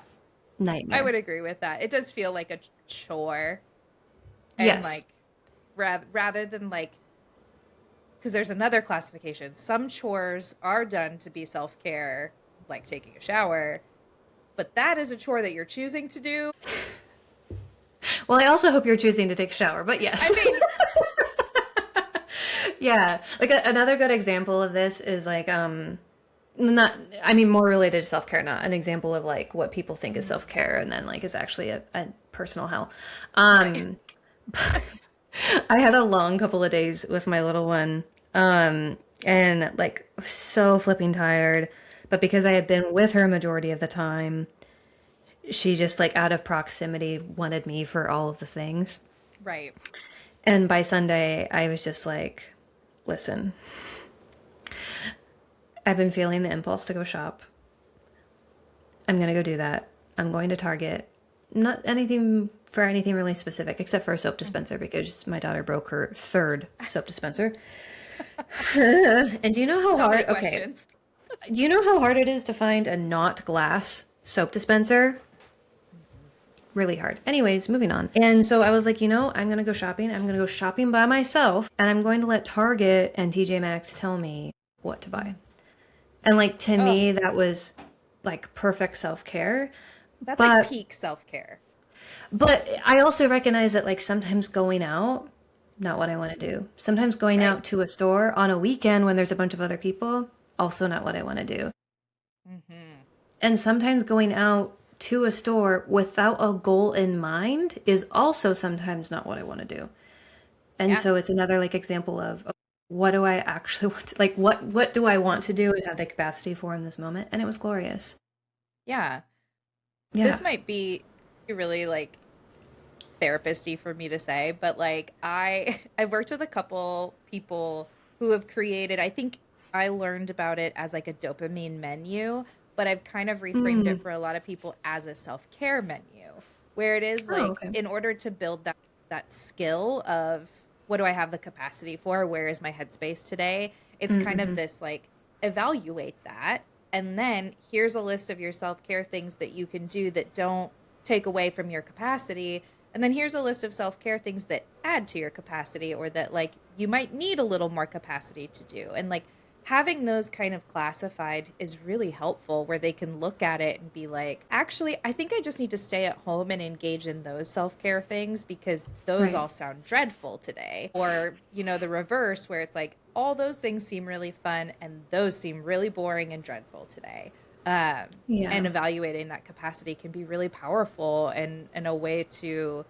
Speaker 1: I
Speaker 2: Nightmare.
Speaker 1: would agree with that. It does feel like a chore. And
Speaker 2: Yes.
Speaker 1: like rather than like because there's another classification. Some chores are done to be self-care, like taking a shower, but that is a chore that you're choosing to do.
Speaker 2: Well, I also hope you're choosing to take a shower, but yes.
Speaker 1: I mean,
Speaker 2: Yeah. Like another good example of this is like not I mean more related to self-care, not an example of like what people think is self-care and then like is actually a personal hell.
Speaker 1: right.
Speaker 2: Um I had a long couple of days with my little one, and like so flipping tired. But because I had been with her majority of the time, she just like out of proximity wanted me for all of the things.
Speaker 1: Right.
Speaker 2: And by Sunday, I was just like, listen, I've been feeling the impulse to go shop. I'm going to go do that. I'm going to Target. Not anything for anything really specific, except for a soap dispenser because my daughter broke her third soap dispenser. And do you know how
Speaker 1: So many
Speaker 2: hard? Okay.
Speaker 1: questions.
Speaker 2: Do you know how hard it is to find a not glass soap dispenser? Really hard. Anyways, moving on. And so I was like, I'm going to go shopping. I'm going to go shopping by myself and I'm going to let Target and TJ Maxx tell me what to buy. And like to
Speaker 1: Oh,
Speaker 2: me, that was like perfect self-care.
Speaker 1: that's like
Speaker 2: But
Speaker 1: peak self-care.
Speaker 2: but I also recognize that like sometimes going out, not what I want to do. Sometimes going
Speaker 1: Right.
Speaker 2: out to a store on a weekend when there's a bunch of other people, also not what I want to do.
Speaker 1: Hmm.
Speaker 2: And sometimes going out to a store without a goal in mind is also sometimes not what I want to do. And
Speaker 1: Yeah.
Speaker 2: so it's another like example of what do I actually want to, like what do I want to do and have the capacity for in this moment? And it was glorious.
Speaker 1: Yeah.
Speaker 2: Yeah.
Speaker 1: This might be really like therapist-y for me to say, but like I've worked with a couple people who have created, I think I learned about it as like a dopamine menu, but I've kind of reframed it
Speaker 2: Mm.
Speaker 1: for a lot of people as a self-care menu, where it is
Speaker 2: Oh,
Speaker 1: like
Speaker 2: okay.
Speaker 1: in order to build that skill of what do I have the capacity for? Where is my headspace today? It's kind of
Speaker 2: Mm-hmm.
Speaker 1: this like evaluate that, and then here's a list of your self-care things that you can do that don't take away from your capacity, and then here's a list of self-care things that add to your capacity or that like you might need a little more capacity to do. And like having those kind of classified is really helpful where they can look at it and be like, actually, I think I just need to stay at home and engage in those self-care things because those
Speaker 2: Right.
Speaker 1: all sound dreadful today. Or, the reverse where it's like all those things seem really fun and those seem really boring and dreadful today. And
Speaker 2: Yeah.
Speaker 1: evaluating that capacity can be really powerful and a way to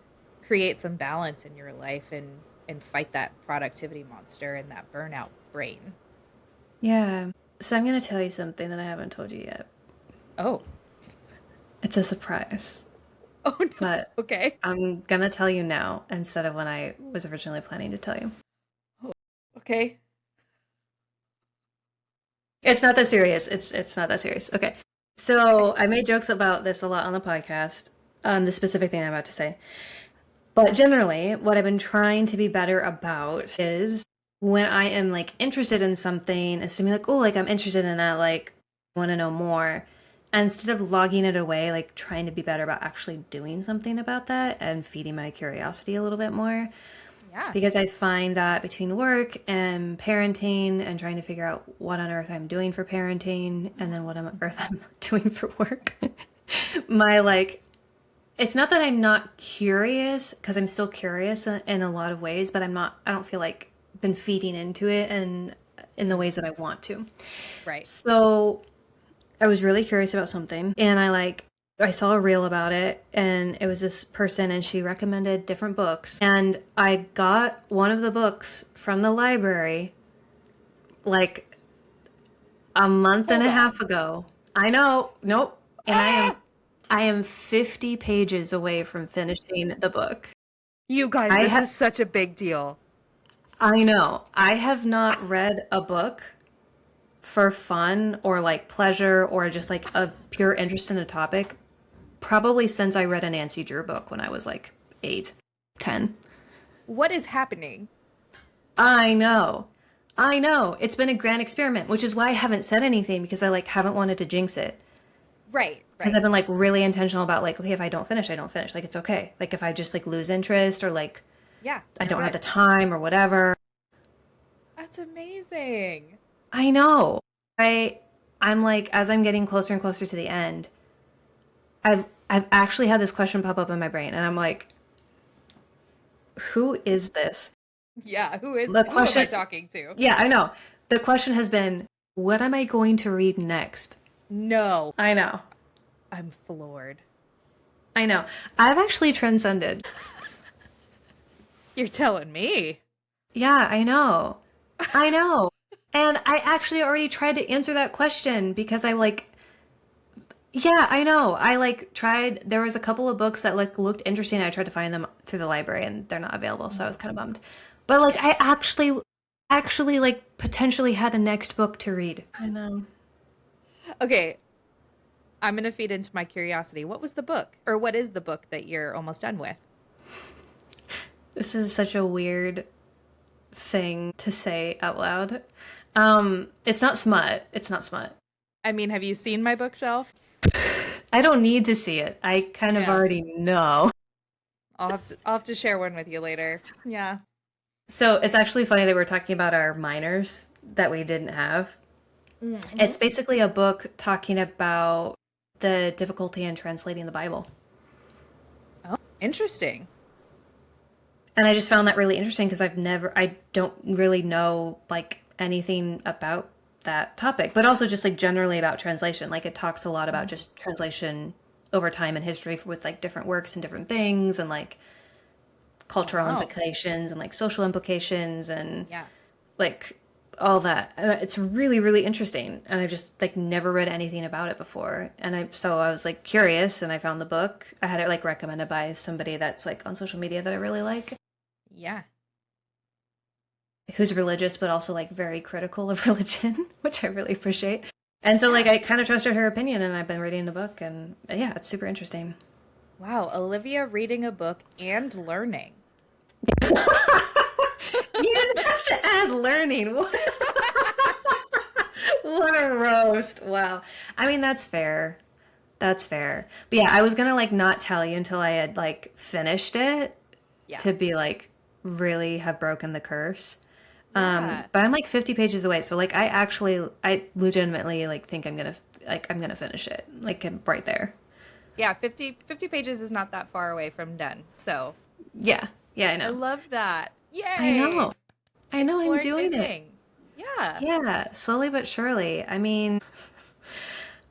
Speaker 1: create some balance in your life and fight that productivity monster and that burnout brain.
Speaker 2: Yeah. So I'm going to tell you something that I haven't told you yet.
Speaker 1: Oh.
Speaker 2: It's a surprise,
Speaker 1: Oh no.
Speaker 2: but
Speaker 1: Okay.
Speaker 2: I'm going to tell you now instead of when I was originally planning to tell you.
Speaker 1: Oh, okay.
Speaker 2: It's not that serious. It's not that serious. Okay. So I made jokes about this a lot on the podcast, the specific thing I'm about to say. But generally, what I've been trying to be better about is when I am like interested in something, is to be like, oh, like I'm interested in that, like want to know more. And instead of logging it away, like trying to be better about actually doing something about that and feeding my curiosity a little bit more.
Speaker 1: Yeah.
Speaker 2: Because I find that between work and parenting and trying to figure out what on earth I'm doing for parenting and then what on earth I'm doing for work, my like it's not that I'm not curious, because I'm still curious in a lot of ways, but I don't feel like been feeding into it and in the ways that I want to.
Speaker 1: Right.
Speaker 2: So I was really curious about something and I saw a reel about it and it was this person and she recommended different books and I got one of the books from the library like a month and
Speaker 1: Hold
Speaker 2: a
Speaker 1: on.
Speaker 2: half ago. I know. Nope. And
Speaker 1: Ah!
Speaker 2: I am 50 pages away from finishing the book.
Speaker 1: You guys,
Speaker 2: I
Speaker 1: this
Speaker 2: ha
Speaker 1: is such a big deal.
Speaker 2: I know. I have not read a book for fun or like pleasure or just like a pure interest in a topic probably since I read a Nancy Drew book when I was like 8, 10.
Speaker 1: What is happening?
Speaker 2: I know. I know. It's been a grand experiment, which is why I haven't said anything because I like haven't wanted to jinx it.
Speaker 1: Right,
Speaker 2: Because I've
Speaker 1: right.
Speaker 2: been like really intentional about like, okay, if I don't finish, I don't finish. Like it's okay. Like if I just like lose interest or like
Speaker 1: Yeah,
Speaker 2: I
Speaker 1: you're
Speaker 2: don't have
Speaker 1: good.
Speaker 2: the time or whatever.
Speaker 1: That's amazing.
Speaker 2: I know. I I'm like as I'm getting closer and closer to the end, I've actually had this question pop up in my brain and I'm like, who is this?
Speaker 1: Yeah,
Speaker 2: The
Speaker 1: who am I
Speaker 2: question,
Speaker 1: talking to?
Speaker 2: yeah, I know. The question has been, what am I going to read next?
Speaker 1: No,
Speaker 2: I know.
Speaker 1: I'm floored.
Speaker 2: I know. I've actually transcended.
Speaker 1: You're telling me.
Speaker 2: Yeah, I know. I know. And I actually already tried to answer that question because I like Yeah, I know. I like tried, there was a couple of books that like looked interesting. I tried to find them through the library and they're not available, so I was
Speaker 1: Mhm.
Speaker 2: kind of bummed. But like
Speaker 1: Yeah.
Speaker 2: I actually like potentially had a next book to read. I know.
Speaker 1: Okay, I'm gonna feed into my curiosity. What was the book, or what is the book that you're almost done with?
Speaker 2: This is such a weird thing to say out loud. It's not smut. It's not smut.
Speaker 1: I mean, have you seen my bookshelf?
Speaker 2: I don't need to see it. I kind of
Speaker 1: Yeah.
Speaker 2: already know.
Speaker 1: I'll have to share one with you later. Yeah.
Speaker 2: So it's actually funny that we're talking about our minors that we didn't have.
Speaker 1: Mm-hmm.
Speaker 2: It's basically a book talking about the difficulty in translating the Bible.
Speaker 1: Oh, interesting.
Speaker 2: And I just found that really interesting because I don't really know like anything about that topic, but also just like generally about translation. Like it talks a lot about
Speaker 1: Mhm.
Speaker 2: just translation over time in history with like different works and different things and like cultural
Speaker 1: Wow.
Speaker 2: implications and like social implications and
Speaker 1: Yeah.
Speaker 2: like all that. And it's really, really interesting. And I've just like never read anything about it before. And I was like curious and I found the book. I had it like recommended by somebody that's like on social media that I really like,
Speaker 1: Yeah.
Speaker 2: who's religious but also like very critical of religion, which I really appreciate. And so like
Speaker 1: Yeah.
Speaker 2: I kind of trusted her opinion and I've been reading the book and yeah, it's super interesting.
Speaker 1: Wow. Olivia reading a book and learning.
Speaker 2: You didn't have to add learning. What a roast. Wow. I mean, that's fair. That's fair. But yeah, I was gonna like not tell you until I had like finished it
Speaker 1: Yeah.
Speaker 2: to be like really have broken the curse.
Speaker 1: Yeah.
Speaker 2: But I'm like 50 pages away, so like I legitimately like think I'm gonna finish it. Like I'm right there.
Speaker 1: Yeah. 50 pages is not that far away from done. So
Speaker 2: Yeah. Yeah, I
Speaker 1: I
Speaker 2: know.
Speaker 1: love that.
Speaker 2: I
Speaker 1: Yay.
Speaker 2: know. I know I'm
Speaker 1: Exploring new
Speaker 2: doing it.
Speaker 1: things. Yeah.
Speaker 2: Yeah, slowly but surely. I mean,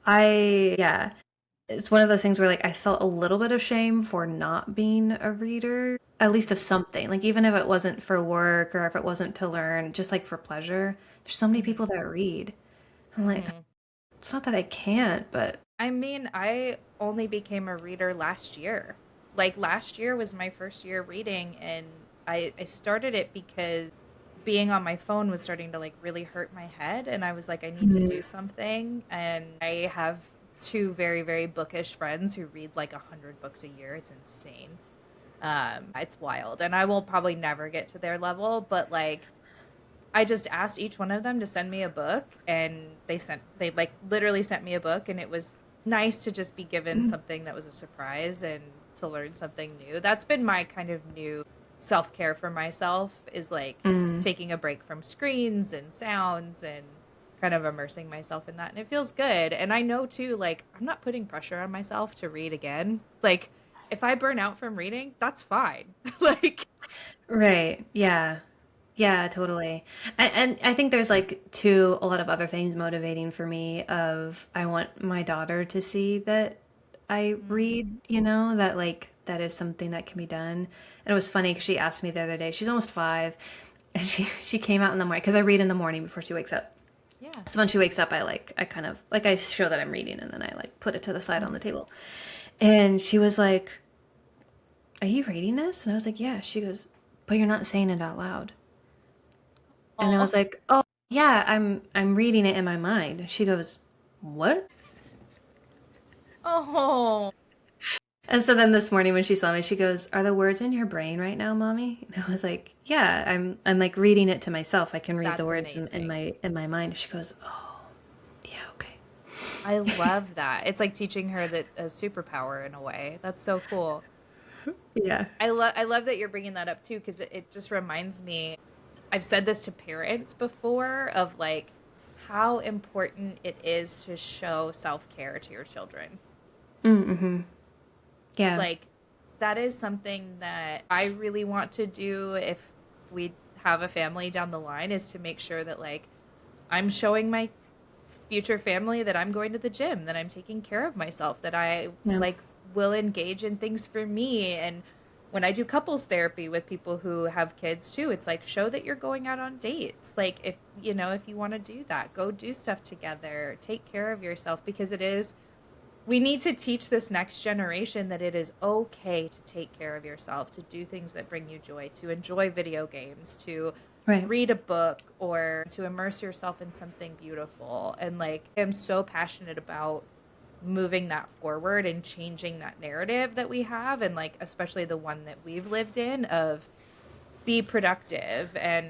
Speaker 2: yeah, it's one of those things where like I felt a little bit of shame for not being a reader, at least of something. Like even if it wasn't for work or if it wasn't to learn, just like for pleasure. There's so many
Speaker 1: Hmm.
Speaker 2: people that read. I'm like,
Speaker 1: Hmm.
Speaker 2: it's not that I can't, but
Speaker 1: I mean, I only became a reader last year. Like last year was my first year reading, and I started it because being on my phone was starting to like really hurt my head, and I was like, I need to do
Speaker 2: mm,
Speaker 1: something. And I have two very, very bookish friends who read like 100 books a year. It's insane. It's wild. And I will probably never get to their level, but like I just asked each one of them to send me a book, and they like literally sent me a book, and it was nice to just be given something that was a surprise and to learn something new. That's been my kind of new self-care for myself, is like
Speaker 2: mm,
Speaker 1: taking a break from screens and sounds and kind of immersing myself in that. And it feels good. And I know too, like I'm not putting pressure on myself to read again. Like if I burn out from reading, that's fine. Like
Speaker 2: right, yeah. Yeah, totally. And I think there's like too a lot of other things motivating for me of I want my daughter to see that I read,
Speaker 1: Mhm.
Speaker 2: that like that is something that can be done. And it was funny because she asked me the other day, she's almost 5, and she came out in the morning because I read in the morning before she wakes up.
Speaker 1: Yeah.
Speaker 2: So when she wakes up, I kind of like I show that I'm reading and then I like put it to the side on the
Speaker 1: Mhm.
Speaker 2: table. And she was like, "Are you reading this?" And I was like, "Yeah." She goes, "But you're not saying it out loud." And I
Speaker 1: Oh.
Speaker 2: was like, "Oh, yeah, I'm reading it in my mind." She goes, "What?"
Speaker 1: Oh.
Speaker 2: And so then this morning when she saw me, she goes, "Are the words in your brain right now, mommy?" And I was like, "Yeah, I'm like reading it to myself. I can read the
Speaker 1: That's
Speaker 2: words in
Speaker 1: amazing.
Speaker 2: my mind." She goes, "Oh, yeah, okay."
Speaker 1: I love that. It's like teaching her that a superpower in a way. That's so cool.
Speaker 2: Yeah.
Speaker 1: I love that you're bringing that up too, because it just reminds me. I've said this to parents before of like how important it is to show self-care to your children.
Speaker 2: Mm-hmm. Yeah.
Speaker 1: Like that is something that I really want to do if we have a family down the line, is to make sure that like I'm showing my future family that I'm going to the gym, that I'm taking care of myself, that I
Speaker 2: Yeah.
Speaker 1: like will engage in things for me. And when I do couples therapy with people who have kids too, it's like show that you're going out on dates. Like if you want to do that, go do stuff together, take care of yourself, because it is we need to teach this next generation that it is okay to take care of yourself, to do things that bring you joy, to enjoy video games, to
Speaker 2: Right.
Speaker 1: read a book, or to immerse yourself in something beautiful. And like, I'm so passionate about moving that forward and changing that narrative that we have, and like especially the one that we've lived in of be productive and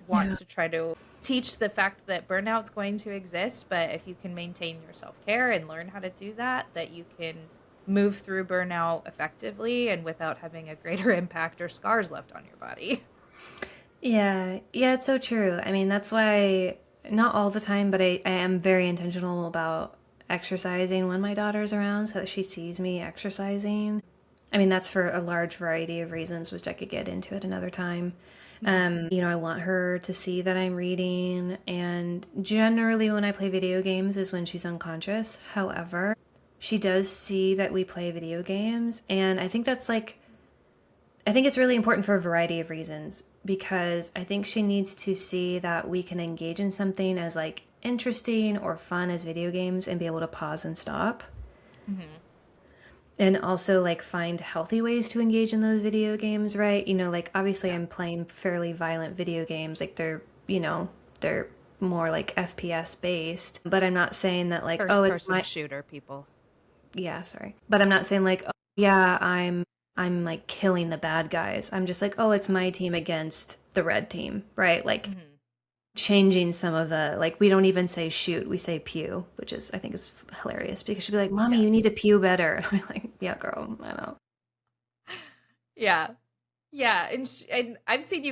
Speaker 1: want
Speaker 2: Yeah.
Speaker 1: to try to teach the fact that burnout's going to exist, but if you can maintain your self-care and learn how to do that, that you can move through burnout effectively and without having a greater impact or scars left on your body.
Speaker 2: Yeah. Yeah, it's so true. I mean, that's why not all the time, but I am very intentional about exercising when my daughter's around so that she sees me exercising. I mean, that's for a large variety of reasons, which I could get into at another time. I want her to see that I'm reading, and generally when I play video games is when she's unconscious. However, she does see that we play video games, and I think it's really important for a variety of reasons because I think she needs to see that we can engage in something as like interesting or fun as video games and be able to pause and stop.
Speaker 1: Mm-hmm.
Speaker 2: And also like find healthy ways to engage in those video games, right? Like obviously
Speaker 1: Yeah.
Speaker 2: I'm playing fairly violent video games, like they're more like FPS based, but I'm not saying that like, oh,
Speaker 1: First
Speaker 2: it's
Speaker 1: person
Speaker 2: my
Speaker 1: shooter people.
Speaker 2: yeah, sorry. But I'm not saying like, oh yeah, I'm like killing the bad guys. I'm just like, oh, it's my team against the red team, right? Like
Speaker 1: Mm-hmm.
Speaker 2: changing some of the like we don't even say shoot, we say pew, which is I think is hilarious because she'll be like, "Mommy,
Speaker 1: Yeah.
Speaker 2: you need to pew better." And I'm like, "Yeah, girl, I know."
Speaker 1: Yeah. Yeah, and I've seen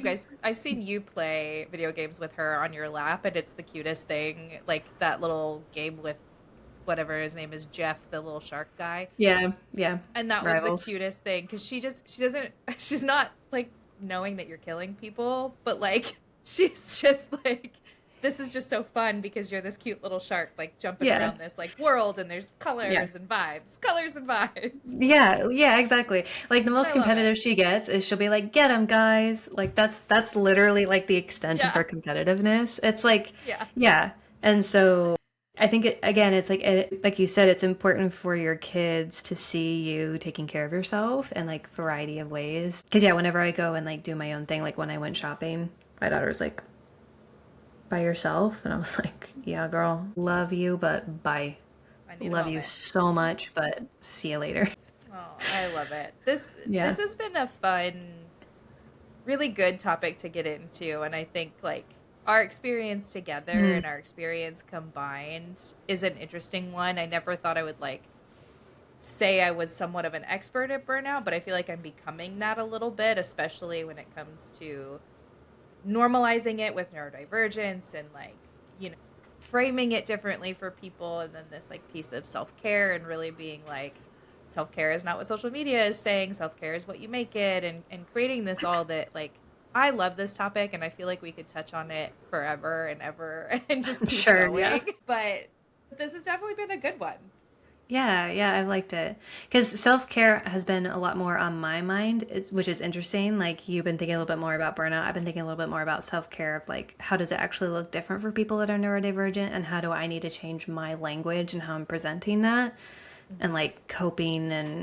Speaker 1: you play video games with her on your lap, and it's the cutest thing. Like that little game with whatever his name is, Jeff, the little shark guy.
Speaker 2: Yeah, yeah.
Speaker 1: And that was the
Speaker 2: Rivals.
Speaker 1: cutest thing because she doesn't, she's not like knowing that you're killing people, but like she's just like, this is just so fun because you're this cute little shark like jumping
Speaker 2: Yeah.
Speaker 1: around this like world, and there's
Speaker 2: Yeah.
Speaker 1: colors and vibes.
Speaker 2: Yeah, yeah, exactly. Like the
Speaker 1: And
Speaker 2: most
Speaker 1: I love it.
Speaker 2: competitive she gets is she'll be like, "Get him, guys!" Like that's literally like the extent of
Speaker 1: Yeah,
Speaker 2: her competitiveness. It's like,
Speaker 1: yeah,
Speaker 2: yeah. And so I think again, it's like you said, it's important for your kids to see you taking care of yourself in like variety of ways. Because yeah, whenever I go and like do my own thing, like when I went shopping, my daughter was like, "By yourself?" And I was like, "Yeah, girl, love you, but bye.
Speaker 1: I need a
Speaker 2: Love you
Speaker 1: moment.
Speaker 2: so much, but see you later."
Speaker 1: Oh, I love it. This
Speaker 2: Yeah.
Speaker 1: has been a fun, really good topic to get into, and I think like our experience together
Speaker 2: Mm.
Speaker 1: and our experience combined is an interesting one. I never thought I would like say I was somewhat of an expert at burnout, but I feel like I'm becoming that a little bit, especially when it comes to normalizing it with neurodivergence and like, you know, framing it differently for people, and then this like piece of self-care and really being like self-care is not what social media is saying, self-care is what you make it, and creating this all that like I love this topic and I feel like we could touch on it forever and ever and just keep
Speaker 2: Sure, yeah.
Speaker 1: going. But this has definitely been a good one.
Speaker 2: Yeah, yeah, I liked it. Because self-care has been a lot more on my mind, which is interesting. Like you've been thinking a little bit more about burnout. I've been thinking a little bit more about self-care of like how does it actually look different for people that are neurodivergent and how do I need to change my language and how I'm presenting that and
Speaker 1: Mm-hmm.
Speaker 2: like coping and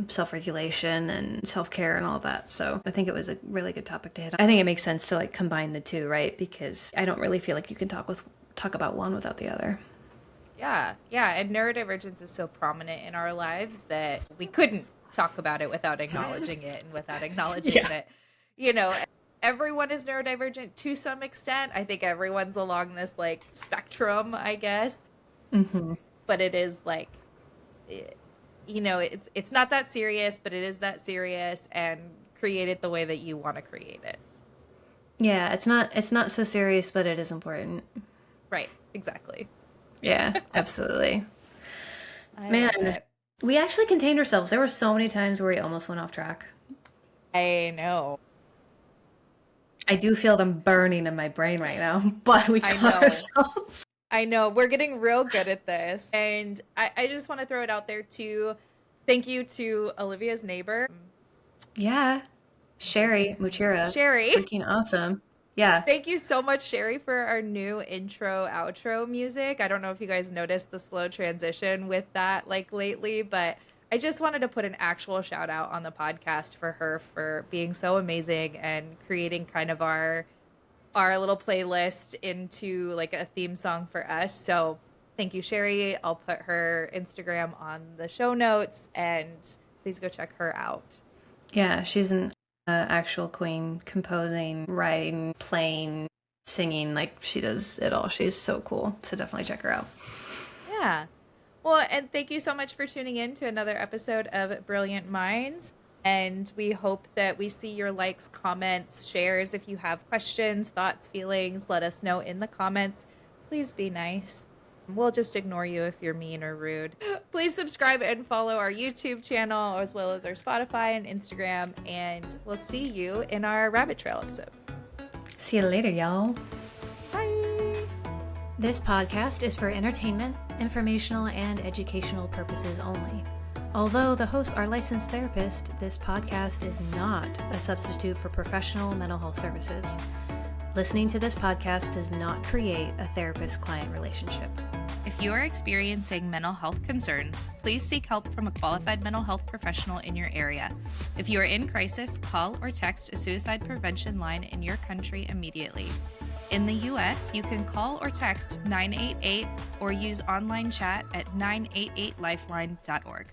Speaker 2: self-regulation and self-care and all that. So I think it was a really good topic to hit on. I think it makes sense to like combine the two, right? Because I don't really feel like you can talk about one without the other.
Speaker 1: Yeah, yeah, and neurodivergence is so prominent in our lives that we couldn't talk about it without acknowledging it and without acknowledging
Speaker 2: Yeah.
Speaker 1: that, you know, everyone is neurodivergent to some extent. I think everyone's along this like spectrum, I guess,
Speaker 2: Hmm.
Speaker 1: but it is like you know, it's not that serious, but it is that serious, and create it the way that you want to create it.
Speaker 2: Yeah, it's not so serious, but it is important.
Speaker 1: Right, exactly.
Speaker 2: Yeah, absolutely.
Speaker 1: I love
Speaker 2: Man,
Speaker 1: it.
Speaker 2: we actually contained ourselves. There were so many times where we almost went off track.
Speaker 1: I know.
Speaker 2: I do feel them burning in my brain right now, but we
Speaker 1: I
Speaker 2: caught
Speaker 1: know.
Speaker 2: ourselves.
Speaker 1: I know. We're getting real good at this. And I just want to throw it out there too. Thank you to Olivia's neighbor,
Speaker 2: Yeah. Sherry Muchira.
Speaker 1: Sherry.
Speaker 2: Freaking awesome. Yeah.
Speaker 1: Thank you so much, Sherry, for our new intro outro music. I don't know if you guys noticed the slow transition with that like lately, but I just wanted to put an actual shout out on the podcast for her for being so amazing and creating kind of our little playlist into like a theme song for us. So thank you, Sherry. I'll put her Instagram on the show notes and please go check her out.
Speaker 2: Yeah, she's an actual queen, composing, writing, playing, singing. Like, she does it all. She's so cool. So definitely check her out.
Speaker 1: Yeah. Well, and thank you so much for tuning in to another episode of Brilliant Minds. And we hope that we see your likes, comments, shares. If you have questions, thoughts, feelings, let us know in the comments. Please be nice. We'll just ignore you if you're mean or rude. Please subscribe and follow our YouTube channel as well as our Spotify and Instagram. And we'll see you in our Rabbit Trail episode.
Speaker 2: See you later, y'all.
Speaker 1: Bye.
Speaker 3: This podcast is for entertainment, informational, and educational purposes only. Although the hosts are licensed therapists, this podcast is not a substitute for professional mental health services. Listening to this podcast does not create a therapist-client relationship.
Speaker 1: If you are experiencing mental health concerns, please seek help from a qualified mental health professional in your area. If you are in crisis, call or text a suicide prevention line in your country immediately. In the U.S., you can call or text 988 or use online chat at 988lifeline.org.